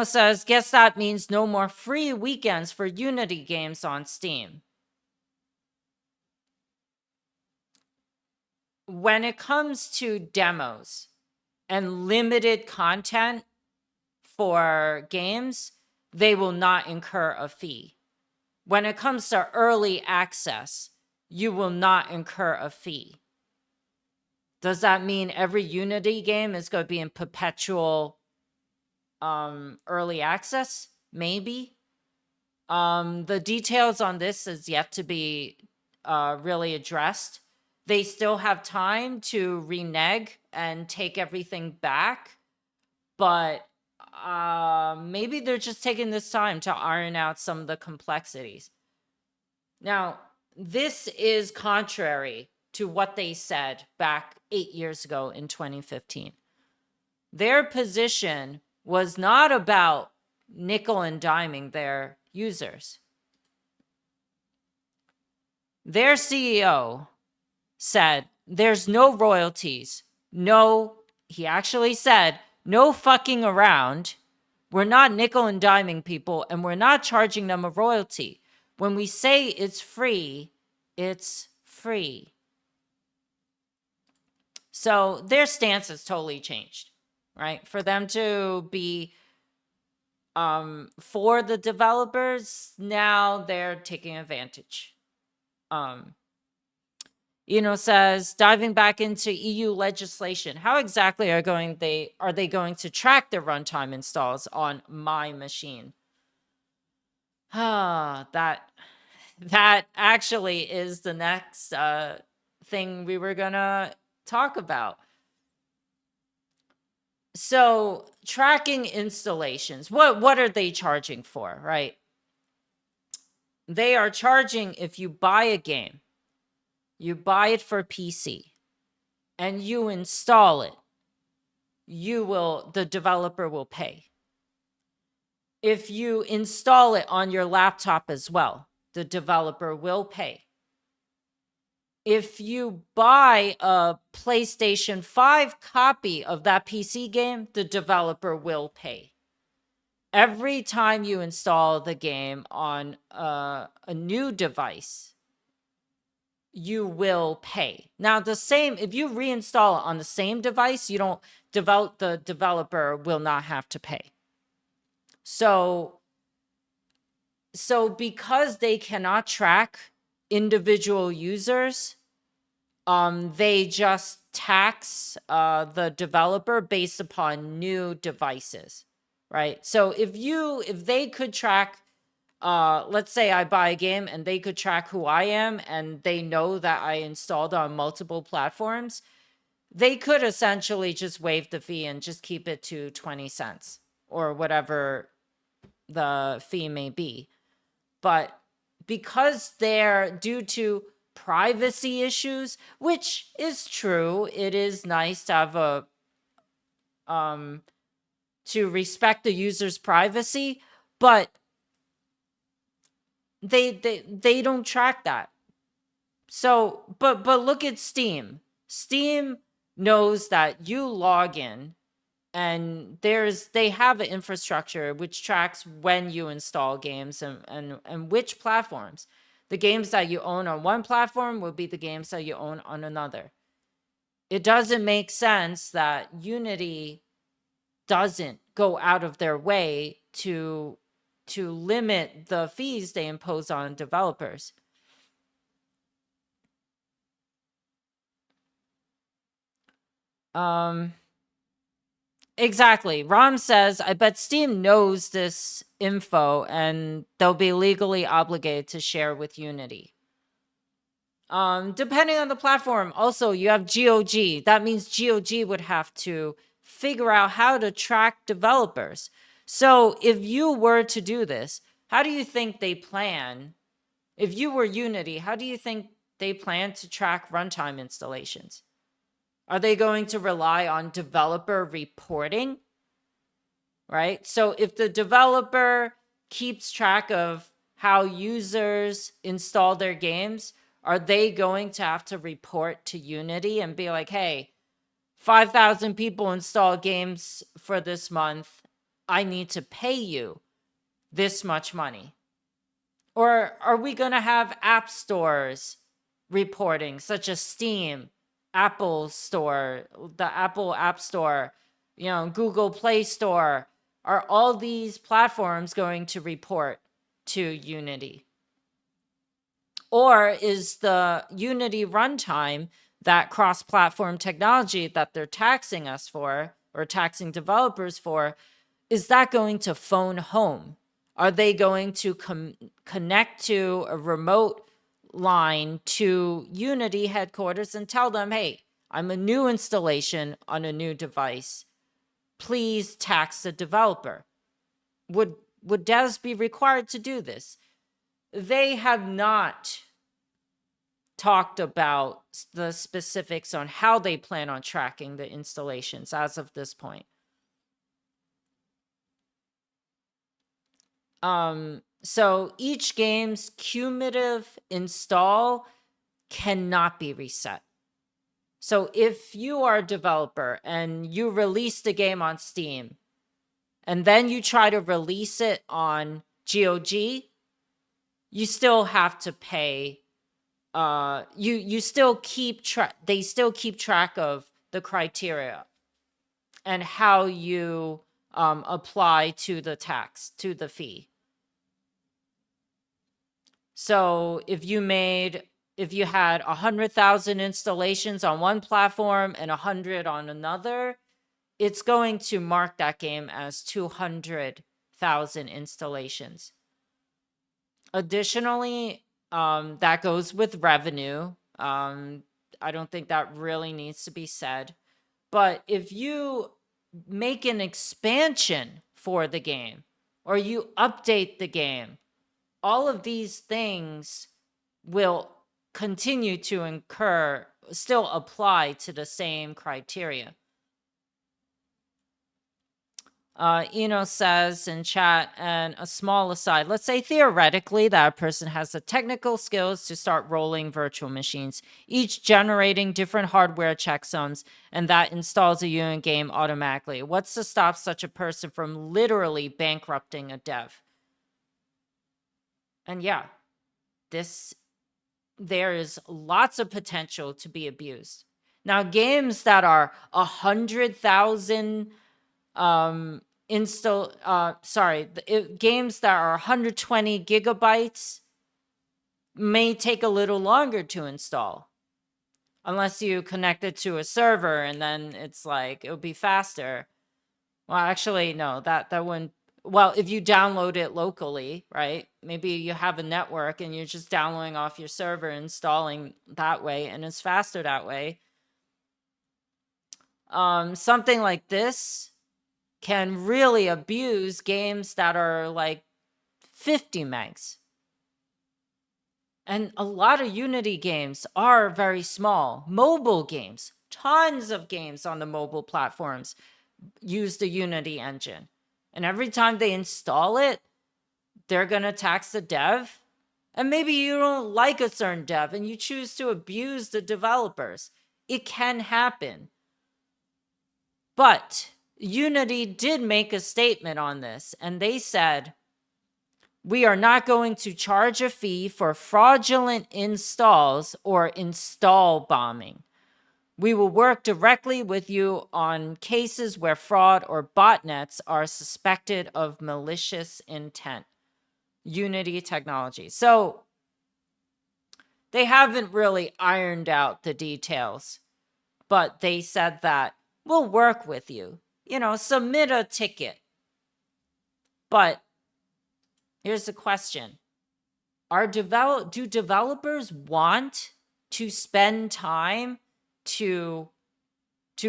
[SPEAKER 1] says, guess that means no more free weekends for Unity games on Steam. When it comes to demos and limited content for games, they will not incur a fee. When it comes to early access, you will not incur a fee. Does that mean every Unity game is going to be in perpetual early access? Maybe. The details on this is yet to be really addressed. They still have time to renege and take everything back, but maybe they're just taking this time to iron out some of the complexities. Now, this is contrary to what they said back 8 years ago in 2015. Their position was not about nickel and diming their users. Their CEO said there's no royalties, he actually said, no fucking around. We're not nickel and diming people, and we're not charging them a royalty. When we say it's free, it's free. So their stance has totally changed, right? For them to be for the developers, now they're taking advantage. Says, diving back into EU legislation, how exactly are they going to track the runtime installs on my machine? That actually is the next thing we were gonna talk about. So tracking installations, what are they charging for, right? They are charging if you buy a game, you buy it for PC, and you install it, the developer will pay. If you install it on your laptop as well, the developer will pay. If you buy a PlayStation 5 copy of that PC game, the developer will pay. Every time you install the game on a new device, you will pay. Now, if you reinstall it on the same device, the developer will not have to pay. So because they cannot track individual users, they just tax the developer based upon new devices, right? So if they could track, let's say I buy a game and they could track who I am and they know that I installed on multiple platforms, they could essentially just waive the fee and just keep it to 20 cents or whatever the fee may be. But because they're due to privacy issues, which is true, it is nice to have to respect the user's privacy, but they don't track that. So, but look at Steam. Steam knows that you log in and they have an infrastructure which tracks when you install games and which platforms. The games that you own on one platform will be the games that you own on another. It doesn't make sense that Unity doesn't go out of their way to limit the fees they impose on developers. Exactly. Ram says, I bet Steam knows this info and they'll be legally obligated to share with Unity. Depending on the platform, also you have GOG. That means GOG would have to figure out how to track developers. So if you were to do this, how do you think they plan? If you were Unity, how do you think they plan to track runtime installations? Are they going to rely on developer reporting? Right? So if the developer keeps track of how users install their games, are they going to have to report to Unity and be like, hey, 5,000 people install games for this month. I need to pay you this much money? Or are we going to have app stores reporting, such as Steam, Apple Store, the Apple App Store, Google Play Store? Are all these platforms going to report to Unity? Or is the Unity runtime, that cross-platform technology that they're taxing us for, or taxing developers for, is that going to phone home? Are they going to connect to a remote line to Unity headquarters and tell them, hey, I'm a new installation on a new device. Please tax the developer. Would devs be required to do this? They have not talked about the specifics on how they plan on tracking the installations as of this point. So each game's cumulative install cannot be reset. So if you are a developer and you release the game on Steam and then you try to release it on GOG, you still have to pay. You still keep track. They still keep track of the criteria and how you apply to the tax, to the fee. So if you had 100,000 installations on one platform and 100 on another, it's going to mark that game as 200,000 installations. Additionally, that goes with revenue. I don't think that really needs to be said. But if you make an expansion for the game or you update the game, all of these things will continue to still apply to the same criteria. Eno says in chat, and a small aside, let's say theoretically that a person has the technical skills to start rolling virtual machines, each generating different hardware checksums, and that installs a unit game automatically. What's to stop such a person from literally bankrupting a dev? And yeah, there is lots of potential to be abused. Now, games that are 100,000 games that are 120 gigabytes may take a little longer to install, unless you connect it to a server and then it's like it'll be faster. Well, actually, no, that wouldn't. Well, if you download it locally, right? Maybe you have a network and you're just downloading off your server, installing that way, and it's faster that way. Something like this can really abuse games that are like 50 megs. And a lot of Unity games are very small. Mobile games, tons of games on the mobile platforms use the Unity engine. And every time they install it, they're going to tax the dev. And maybe you don't like a certain dev and you choose to abuse the developers. It can happen. But Unity did make a statement on this, and they said, we are not going to charge a fee for fraudulent installs or install bombing. We will work directly with you on cases where fraud or botnets are suspected of malicious intent. Unity technology. So they haven't really ironed out the details, but they said that we'll work with you. Submit a ticket. But here's the question. Do developers want to spend time to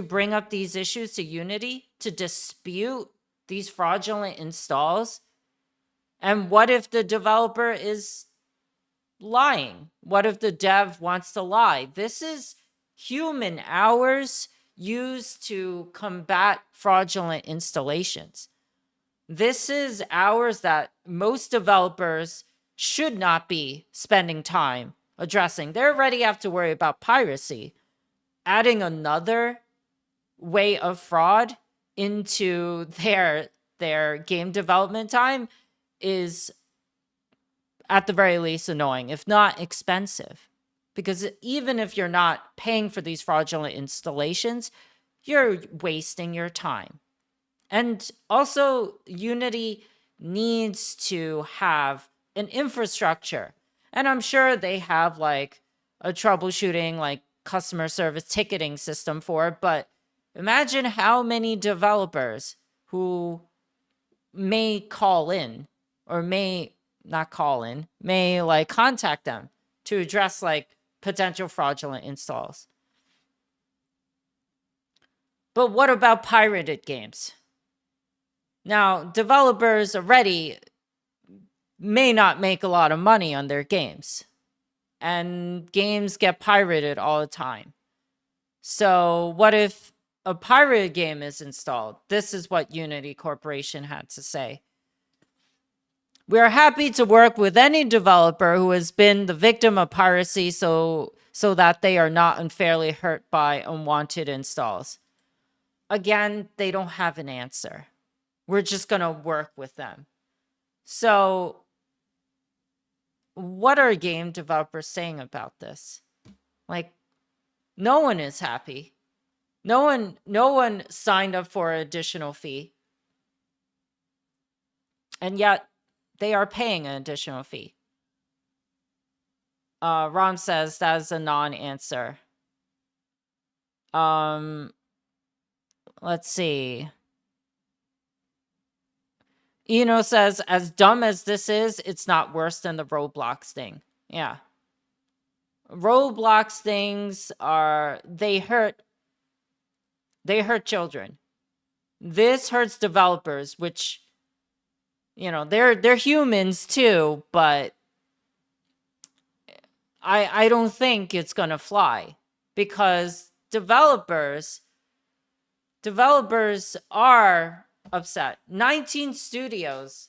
[SPEAKER 1] bring up these issues to Unity, to dispute these fraudulent installs? And what if the developer is lying? What if the dev wants to lie? This is human hours used to combat fraudulent installations. This is hours that most developers should not be spending time addressing. They already have to worry about piracy. Adding another way of fraud into their game development time is at the very least annoying, if not expensive. Because even if you're not paying for these fraudulent installations, you're wasting your time. And also, Unity needs to have an infrastructure. And I'm sure they have like a troubleshooting, like customer service ticketing system for it. But imagine how many developers who may call in or may not call in, may like contact them to address like potential fraudulent installs. But what about pirated games? Now, developers already may not make a lot of money on their games. and games get pirated all the time. So what if a pirated game is installed? This is what Unity Corporation had to say. We are happy to work with any developer who has been the victim of piracy so that they are not unfairly hurt by unwanted installs. Again, they don't have an answer. We're just going to work with them. So what are game developers saying about this? Like, no one is happy. No one signed up for an additional fee. And yet they are paying an additional fee. Rom says that is a non-answer. Let's see. Eno says, as dumb as this is, it's not worse than the Roblox thing. Yeah. Roblox things are, they hurt children. This hurts developers, which, you know, they're humans too, but I don't think it's gonna fly because developers are upset. 19 studios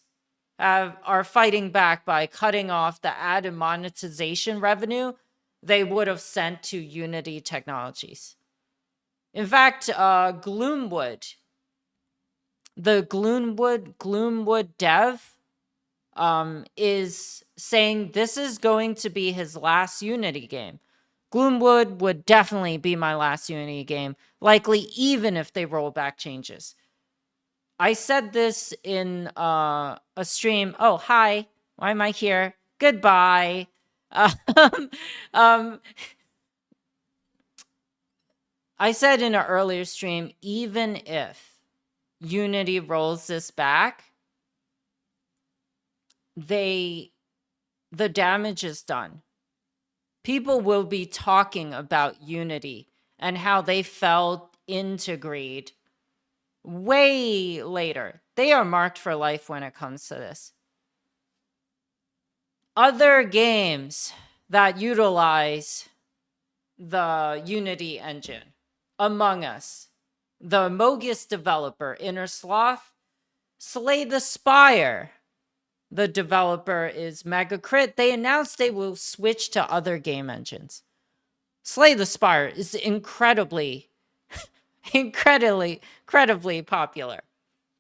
[SPEAKER 1] are fighting back by cutting off the ad and monetization revenue they would have sent to Unity Technologies. In fact, Gloomwood, the Gloomwood dev, is saying this is going to be his last Unity game. Gloomwood would definitely be my last Unity game, likely even if they roll back changes. I said this in a stream. Oh, hi. Why am I here? Goodbye. I said in an earlier stream, even if Unity rolls this back, the damage is done. People will be talking about Unity and how they fell into greed way later. They are marked for life when it comes to this. Other games that utilize the Unity engine. Among Us, the Mogus developer, Inner Sloth, Slay the Spire. The developer is Megacrit. They announced they will switch to other game engines. Slay the Spire is incredibly popular.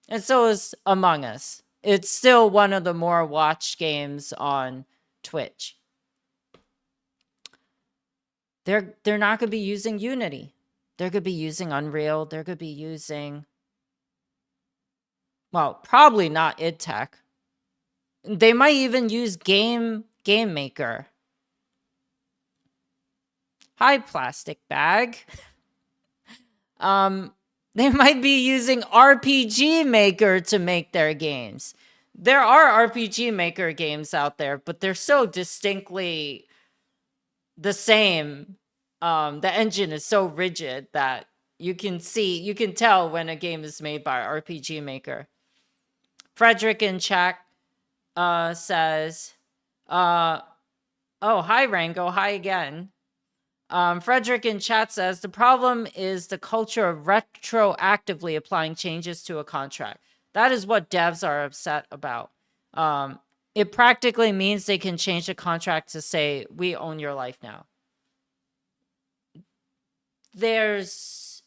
[SPEAKER 1] And so is Among Us. It's still one of the more watched games on Twitch. They're not going to be using Unity. They're going to be using Unreal. They're going to be using, well, probably not idTech. They might even use Game Maker. Hi, plastic bag. They might be using RPG Maker to make their games. There are RPG Maker games out there, but they're so distinctly the same. The engine is so rigid that you can tell when a game is made by RPG Maker. Frederick in chat says, oh, hi, Rango. Hi again. Frederick in chat says, the problem is the culture of retroactively applying changes to a contract. That is what devs are upset about. It practically means they can change the contract to say, we own your life now. There's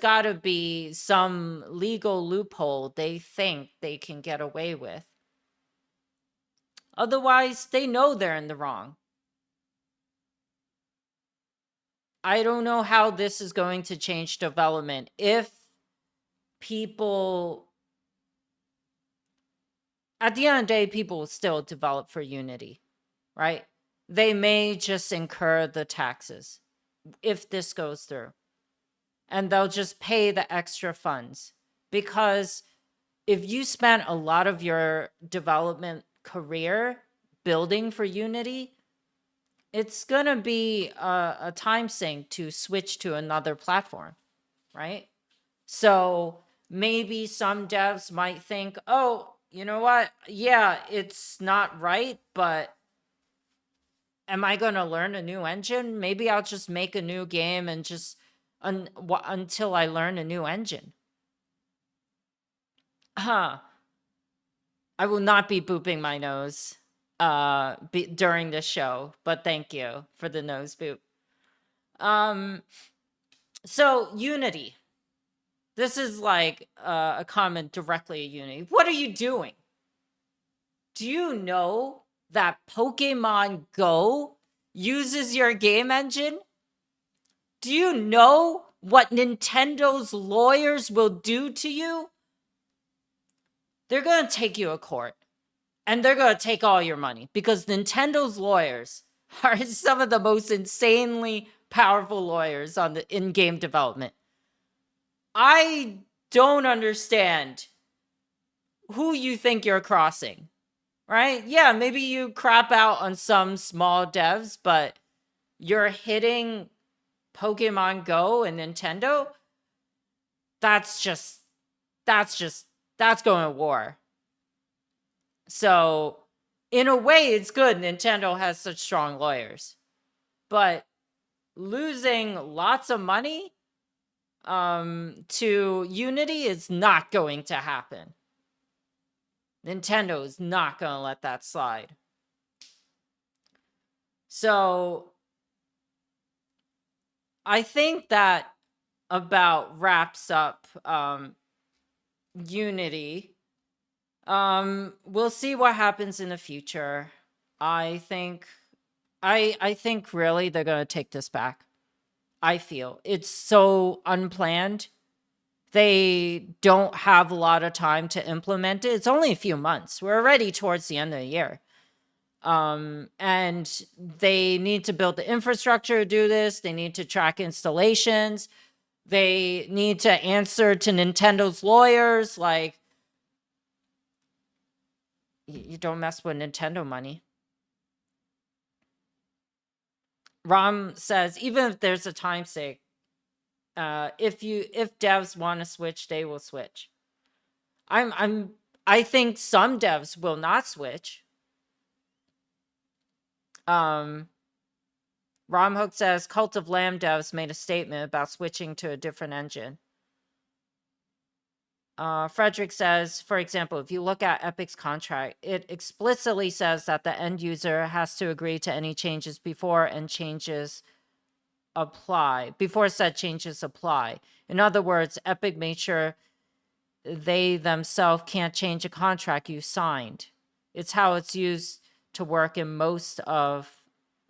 [SPEAKER 1] got to be some legal loophole they think they can get away with. Otherwise, they know they're in the wrong. I don't know how this is going to change development. If people, at the end of the day, people will still develop for Unity, right? They may just incur the taxes if this goes through. And they'll just pay the extra funds. Because if you spent a lot of your development career building for Unity, it's going to be a time sink to switch to another platform, right? So maybe some devs might think, oh, you know what? Yeah, it's not right, but am I going to learn a new engine? Maybe I'll just make a new game and just until I learn a new engine. I will not be booping my nose during this show, but thank you for the nose boop. So Unity. This is like a comment directly at Unity. What are you doing? Do you know that Pokemon Go uses your game engine? Do you know what Nintendo's lawyers will do to you? They're going to take you to court. And they're going to take all your money because Nintendo's lawyers are some of the most insanely powerful lawyers on the in-game development. I don't understand who you think you're crossing, right? Yeah, maybe you crap out on some small devs, but you're hitting Pokemon Go and Nintendo. That's going to war. So, in a way, it's good Nintendo has such strong lawyers. But losing lots of money to Unity is not going to happen. Nintendo is not going to let that slide. So, I think that about wraps up Unity. We'll see what happens in the future. I think really they're going to take this back. I feel it's so unplanned. They don't have a lot of time to implement it. It's only a few months. We're already towards the end of the year. And they need to build the infrastructure to do this. They need to track installations. They need to answer to Nintendo's lawyers. Like, you don't mess with Nintendo money. Ram says, even if there's a time sake, if devs want to switch, they will switch. I think some devs will not switch. Ram Hook says, Cult of Lamb devs made a statement about switching to a different engine. Frederick says, for example, if you look at Epic's contract, it explicitly says that the end user has to agree to any changes before said changes apply. In other words, Epic made sure they themselves can't change a contract you signed. It's how it's used to work in most of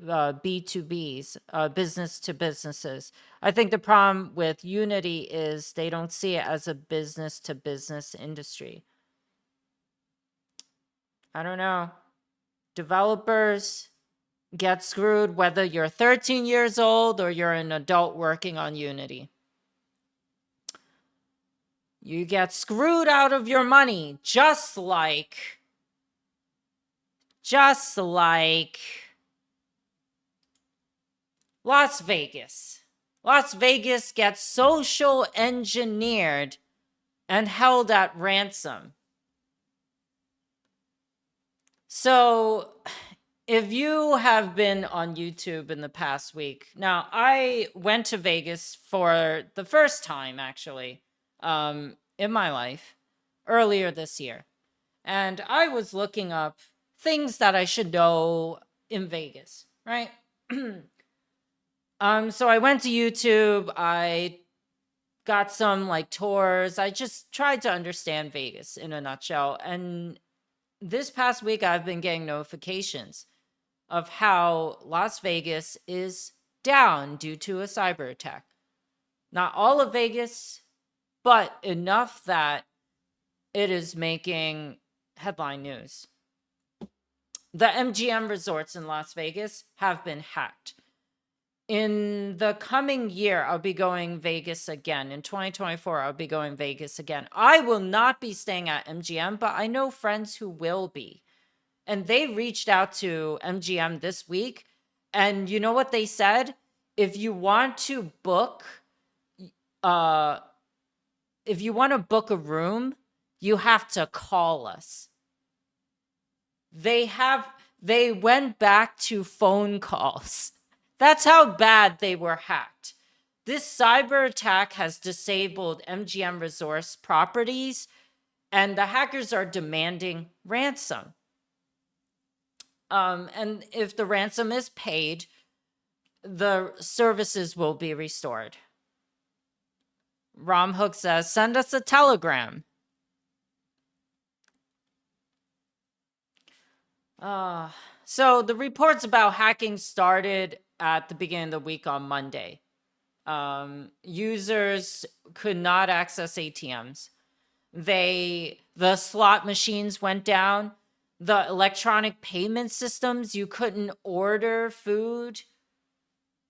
[SPEAKER 1] B2Bs, business to businesses. I think the problem with Unity is they don't see it as a business to business industry. I don't know. Developers get screwed whether you're 13 years old or you're an adult working on Unity. You get screwed out of your money just like Las Vegas. Las Vegas gets social engineered and held at ransom. So, if you have been on YouTube in the past week, now I went to Vegas for the first time, actually, in my life, earlier this year. And I was looking up things that I should know in Vegas, right? So I went to YouTube, I got some like tours. I just tried to understand Vegas in a nutshell. And this past week, I've been getting notifications of how Las Vegas is down due to a cyber attack. Not all of Vegas, but enough that it is making headline news. The MGM resorts in Las Vegas have been hacked. In the coming year, I'll be going Vegas again. In 2024, I'll be going Vegas again. I will not be staying at MGM, but I know friends who will be. And they reached out to MGM this week. And you know what they said? If you want to book a room, you have to call us. They went back to phone calls. That's how bad they were hacked. This cyber attack has disabled MGM Resource properties, and the hackers are demanding ransom. And if the ransom is paid, the services will be restored. Romhook says, send us a telegram. So the reports about hacking started at the beginning of the week on Monday. Users could not access ATMs. The slot machines went down. The electronic payment systems, you couldn't order food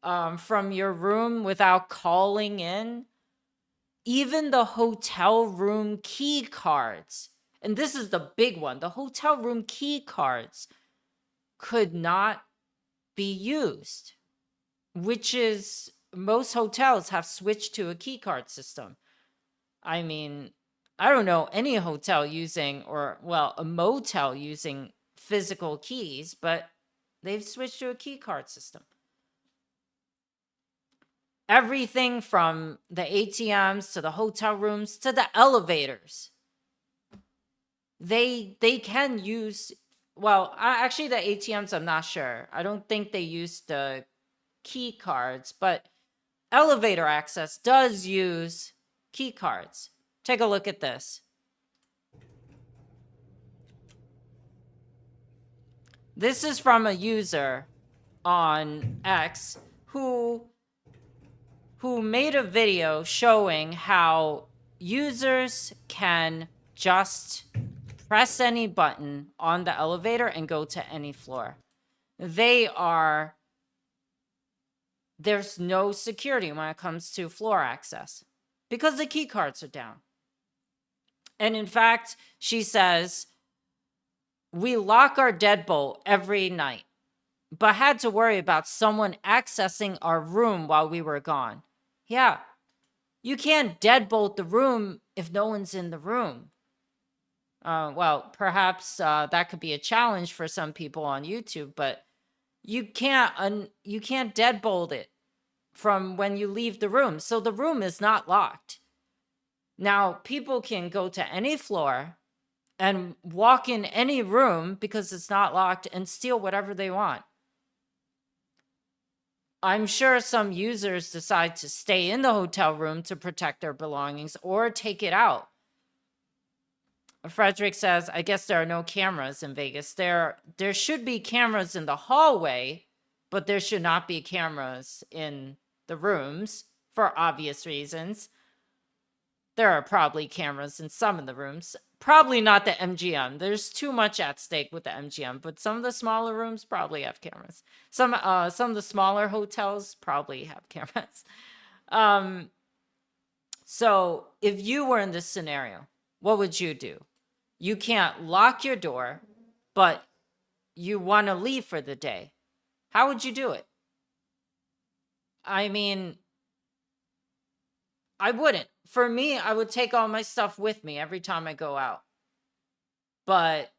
[SPEAKER 1] from your room without calling in. Even the hotel room key cards, and this is the big one, the hotel room key cards could not be used, which is most hotels have switched to a key card system. I mean, I don't know any hotel using, or well, a motel using physical keys, but they've switched to a key card system. Everything from the ATMs to the hotel rooms to the elevators. They can use, well, actually the ATMs, I'm not sure. I don't think they use the key cards, but elevator access does use key cards. Take a look at this. This is from a user on X who made a video showing how users can just press any button on the elevator and go to any floor. There's no security when it comes to floor access because the key cards are down. And in fact, she says, we lock our deadbolt every night, but had to worry about someone accessing our room while we were gone. Yeah, you can't deadbolt the room if no one's in the room. Well, perhaps that could be a challenge for some people on YouTube, but you can't deadbolt it from when you leave the room. So the room is not locked. Now, people can go to any floor and walk in any room because it's not locked and steal whatever they want. I'm sure some users decide to stay in the hotel room to protect their belongings or take it out. Frederick says, I guess there are no cameras in Vegas. There should be cameras in the hallway, but there should not be cameras in the rooms for obvious reasons. There are probably cameras in some of the rooms. Probably not the MGM. There's too much at stake with the MGM, but some of the smaller rooms probably have cameras. Some of the smaller hotels probably have cameras. So if you were in this scenario, what would you do? You can't lock your door, but you want to leave for the day. How would you do it? I mean, I wouldn't. For me, I would take all my stuff with me every time I go out. But,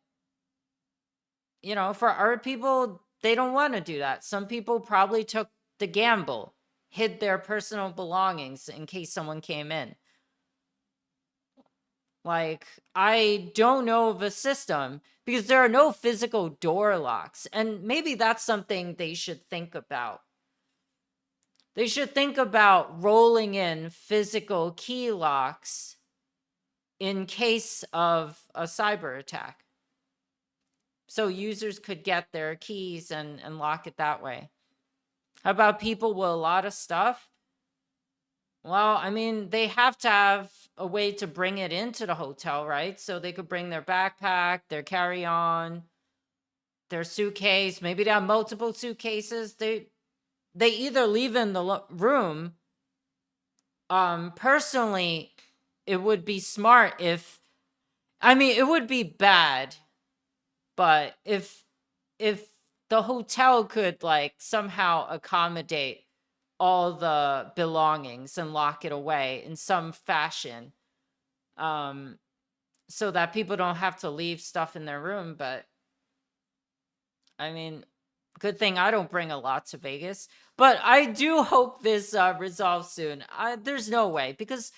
[SPEAKER 1] you know, for other people, they don't want to do that. Some people probably took the gamble, hid their personal belongings in case someone came in. Like, I don't know of a system because there are no physical door locks. And maybe that's something they should think about. They should think about rolling in physical key locks in case of a cyber attack. So users could get their keys and lock it that way. How about people with a lot of stuff? Well, I mean, they have to have a way to bring it into the hotel, right? So they could bring their backpack, their carry-on, their suitcase. Maybe they have multiple suitcases. They either leave in the room. Personally, it would be smart if, I mean, it would be bad, but if the hotel could like somehow accommodate all the belongings and lock it away in some fashion, so that people don't have to leave stuff in their room. But I mean, good thing I don't bring a lot to Vegas, but I do hope this resolves soon. There's no way, because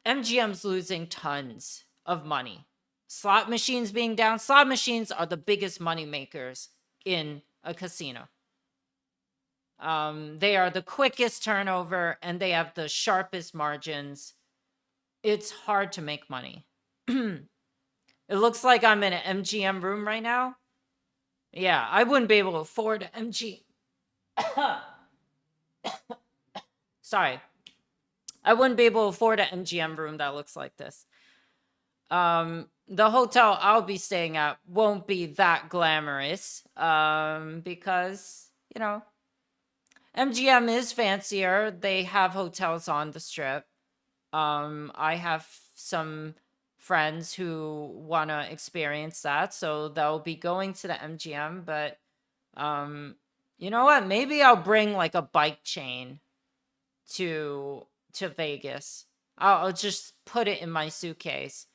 [SPEAKER 1] MGM's losing tons of money. Slot machines being down. Slot machines are the biggest money makers in a casino. They are the quickest turnover and they have the sharpest margins. It's hard to make money. It looks like I'm in an MGM room right now. Yeah, I wouldn't be able to afford an Sorry. I wouldn't be able to afford an MGM room that looks like this. The hotel I'll be staying at won't be that glamorous because, you know, MGM is fancier. They have hotels on the strip. I have some friends who want to experience that, so they'll be going to the MGM. But you know what? Maybe I'll bring like a bike chain to Vegas. I'll just put it in my suitcase.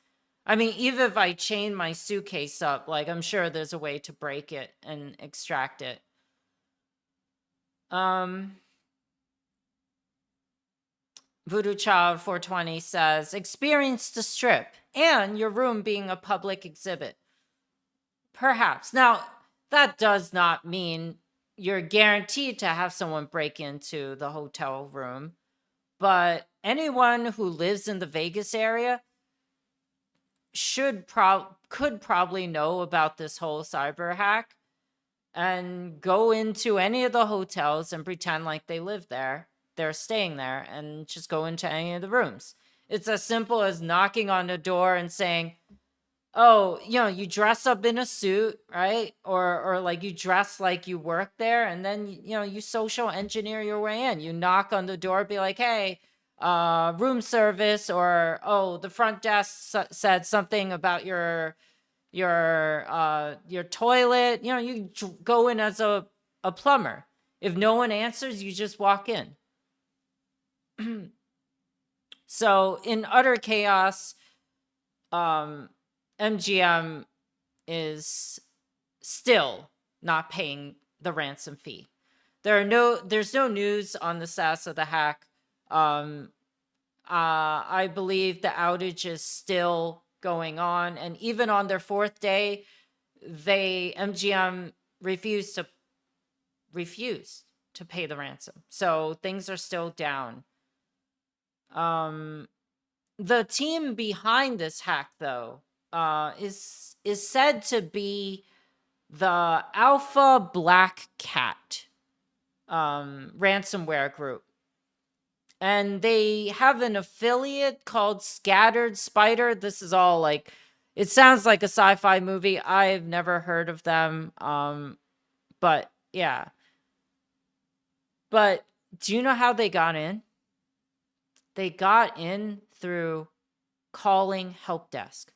[SPEAKER 1] I mean, even if I chain my suitcase up, like, I'm sure there's a way to break it and extract it. Voodoo Child 420 says, experience the strip and your room being a public exhibit. Perhaps. Now, that does not mean you're guaranteed to have someone break into the hotel room, but anyone who lives in the Vegas area could probably know about this whole cyber hack and go into any of the hotels and pretend like they live there. They're staying there and just go into any of the rooms. It's as simple as knocking on the door and saying, oh, you know, you dress up in a suit, right? Or like you dress like you work there, and then, you know, you social engineer your way in. You knock on the door, be like, hey, room service, or, oh, the front desk said something about your toilet. You know, you go in as a plumber. If no one answers, you just walk in. So in utter chaos, MGM is still not paying the ransom fee. There's no news on the status of the hack. I believe the outage is still going on, and even on their fourth day, MGM refused to pay the ransom. So things are still down. The team behind this hack, though, is said to be the Alpha Black Cat ransomware group. And they have an affiliate called Scattered Spider. This is all like, it sounds like a sci-fi movie. I've never heard of them. But yeah. But do you know how they got in? They got in through calling help desk.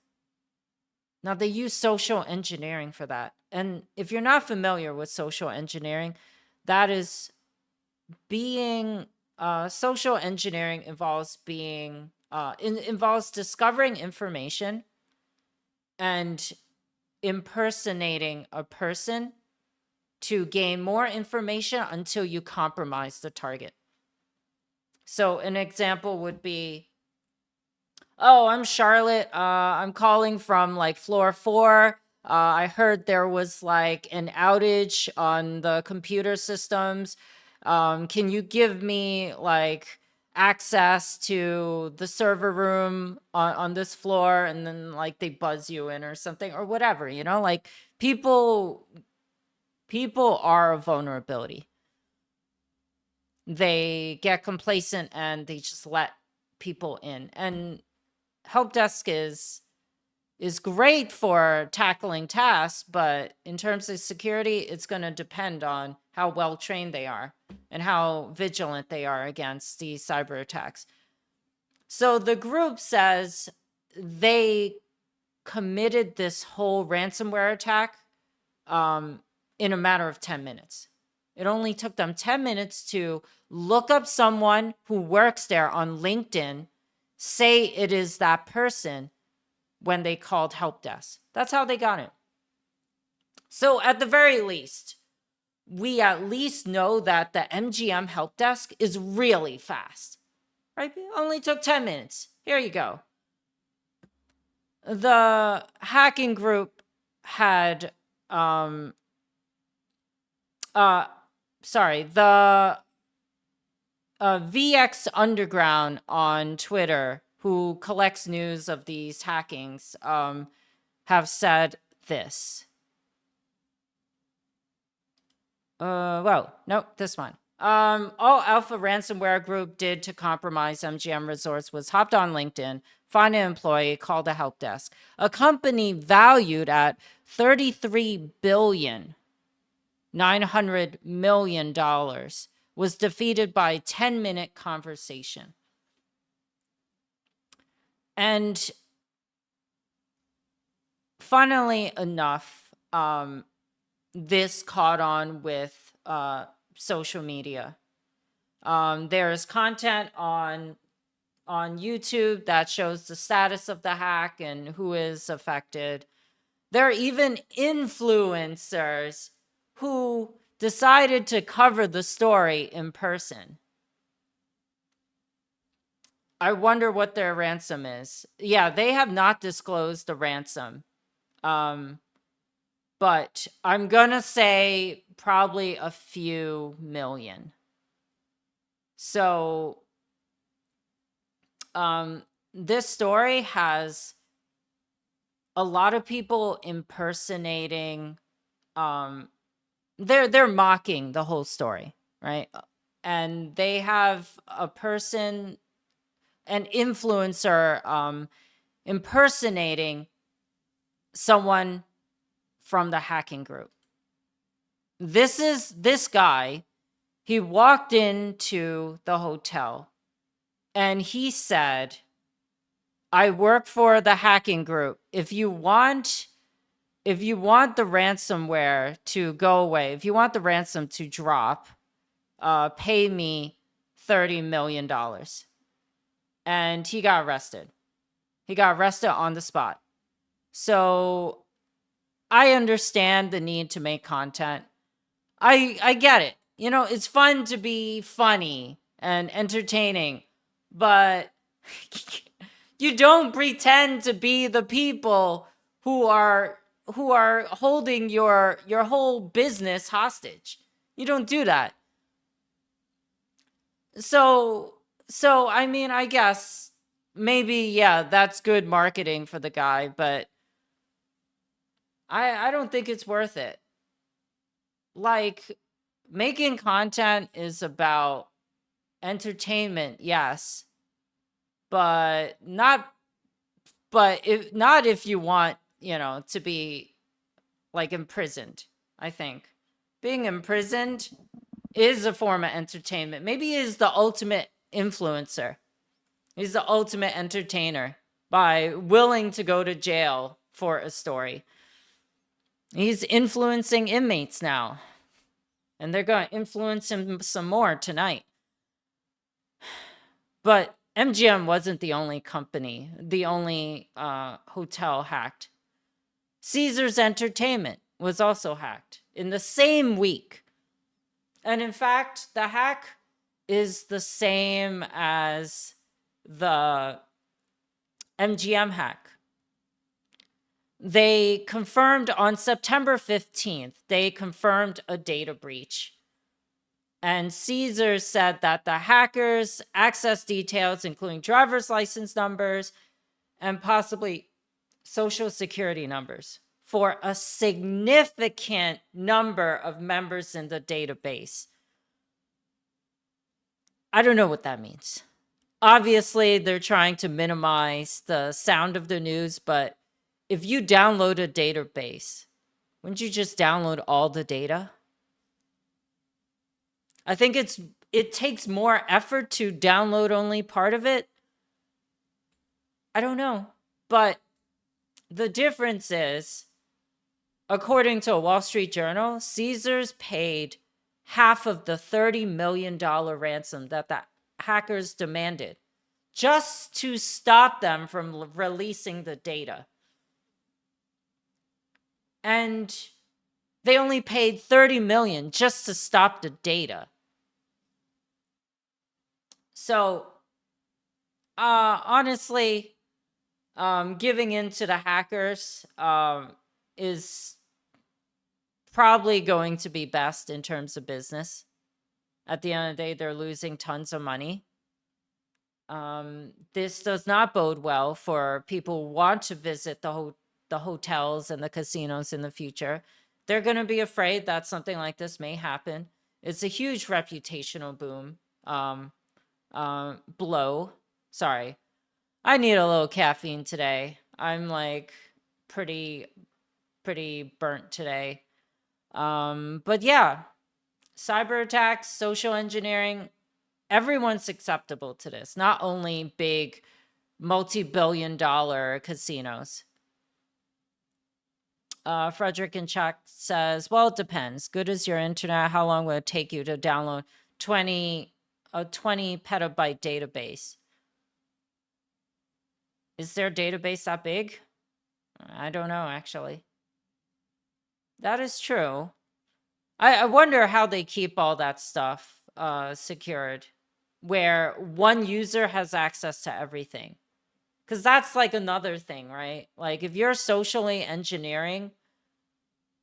[SPEAKER 1] Now, they use social engineering for that. And if you're not familiar with social engineering, that is being social engineering involves involves discovering information and impersonating a person to gain more information until you compromise the target. So an example would be, oh, I'm Charlotte. I'm calling from like floor 4. I heard there was like an outage on the computer systems. Can you give me like access to the server room on this floor? And then like they buzz you in or something or whatever, you know, like people are a vulnerability. They get complacent and they just let people in. And help desk is great for tackling tasks, but in terms of security, it's going to depend on how well trained they are and how vigilant they are against these cyber attacks. So the group says they committed this whole ransomware attack in a matter of 10 minutes. It only took them 10 minutes to look up someone who works there on LinkedIn, say it is that person when they called help desk. That's how they got it. So at the very least, we at least know that the MGM help desk is really fast, right? It only took 10 minutes. Here you go. The hacking group had, the VX Underground on Twitter, who collects news of these hackings, have said this. This one. All Alpha ransomware group did to compromise MGM Resorts was hopped on LinkedIn, find an employee, called the help desk. A company valued at $33.9 billion was defeated by a 10-minute conversation. And funnily enough, this caught on with social media. There's content on YouTube that shows the status of the hack and who is affected. There are even influencers who decided to cover the story in person. I wonder what their ransom is. Yeah, they have not disclosed the ransom. But I'm gonna say probably a few million. So this story has a lot of people impersonating, they're mocking the whole story, right? And they have a person, an influencer, impersonating someone from the hacking group. This guy, he walked into the hotel and he said, I work for the hacking group. If you want the ransomware to go away, if you want the ransom to drop, pay me $30 million. And he got arrested. He got arrested on the spot. So I understand the need to make content. I get it. You know, it's fun to be funny and entertaining, but you don't pretend to be the people who are holding your whole business hostage. You don't do that. So I mean, I guess maybe, yeah, that's good marketing for the guy, but I don't think it's worth it. Like, making content is about entertainment, yes, but not if you want, you know, to be like imprisoned. I think being imprisoned is a form of entertainment. Maybe he is the ultimate influencer. He's the ultimate entertainer by willing to go to jail for a story. He's influencing inmates now, and they're going to influence him some more tonight. But MGM wasn't the only company, the only hotel hacked. Caesars Entertainment was also hacked in the same week. And in fact, the hack is the same as the MGM hack. They confirmed on September 15th, they confirmed a data breach. And Caesars said that the hackers accessed details, including driver's license numbers and possibly social security numbers, for a significant number of members in the database. I don't know what that means. Obviously, they're trying to minimize the sound of the news, but if you download a database, wouldn't you just download all the data? I think it takes more effort to download only part of it. I don't know. But the difference is, according to a Wall Street Journal, Caesars paid half of the $30 million ransom that the hackers demanded just to stop them from releasing the data. And They only paid $30 million just to stop the data. So, honestly, giving in to the hackers is probably going to be best in terms of business. At the end of the day, they're losing tons of money. This does not bode well for people who want to visit the hotels and the casinos in the future. They're going to be afraid that something like this may happen. It's a huge reputational blow. Sorry. I need a little caffeine today. I'm like pretty burnt today. But yeah, cyber attacks, social engineering, everyone's susceptible to this, not only big multi-billion-dollar casinos. Frederick in chat says, well, it depends. Good as your internet, how long will it take you to download a 20 petabyte database? Is their database that big? I don't know, actually. That is true. I wonder how they keep all that stuff secured, where one user has access to everything. Because that's like another thing, right? Like if you're socially engineering,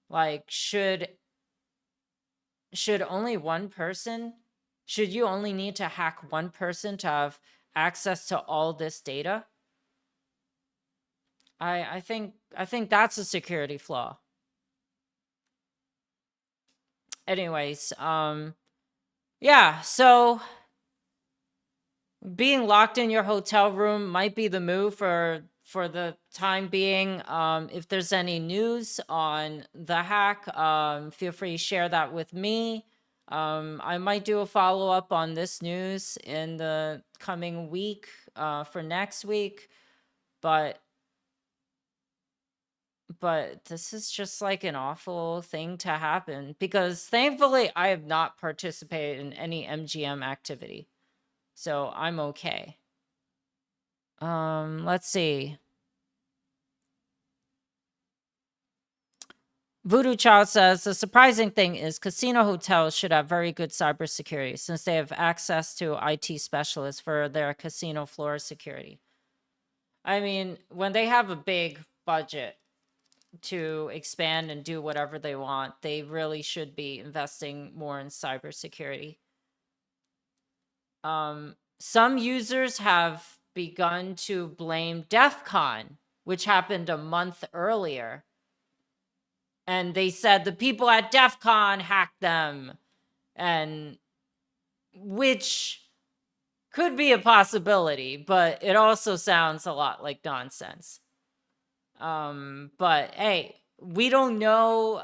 [SPEAKER 1] like should only one person, should you only need to hack one person to have access to all this data? I think that's a security flaw. Anyways, yeah, so being locked in your hotel room might be the move for the time being. If there's any news on the hack, feel free to share that with me. I might do a follow-up on this news in the coming week for next week, but this is just like an awful thing to happen because thankfully I have not participated in any MGM activity. So I'm okay. Let's see. Voodoo Child says, the surprising thing is casino hotels should have very good cybersecurity since they have access to IT specialists for their casino floor security. I mean, when they have a big budget to expand and do whatever they want, they really should be investing more in cybersecurity. Some users have begun to blame DEF CON, which happened a month earlier. And they said the people at DEF CON hacked them, and which could be a possibility, but it also sounds a lot like nonsense. But hey, we don't know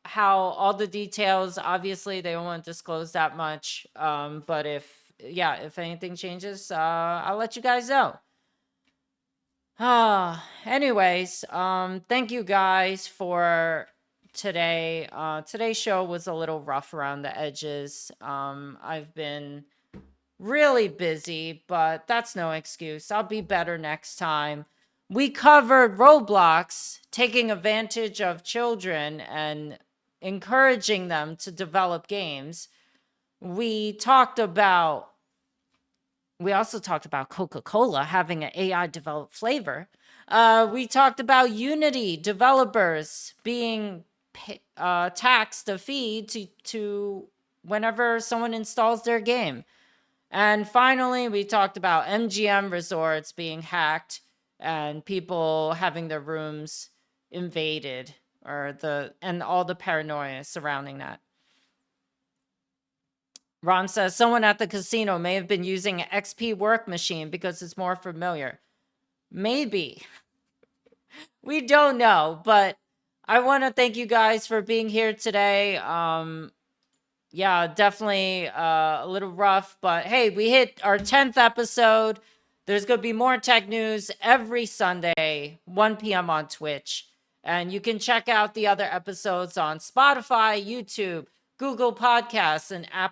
[SPEAKER 1] how all the details, obviously they don't want to disclose that much. But if anything changes, I'll let you guys know. Anyways, thank you guys for today. Today's show was a little rough around the edges. I've been really busy, but that's no excuse. I'll be better next time. We covered Roblox taking advantage of children and encouraging them to develop games. We also talked about Coca-Cola having an AI developed flavor. We talked about Unity developers being taxed a fee to whenever someone installs their game. And finally, we talked about MGM resorts being hacked and people having their rooms invaded and all the paranoia surrounding that. Ron says, someone at the casino may have been using an XP work machine because it's more familiar. Maybe. We don't know, but I want to thank you guys for being here today. Yeah, definitely a little rough, but hey, we hit our 10th episode. There's going to be more tech news every Sunday, 1 p.m. on Twitch. And you can check out the other episodes on Spotify, YouTube, Google Podcasts, and Apple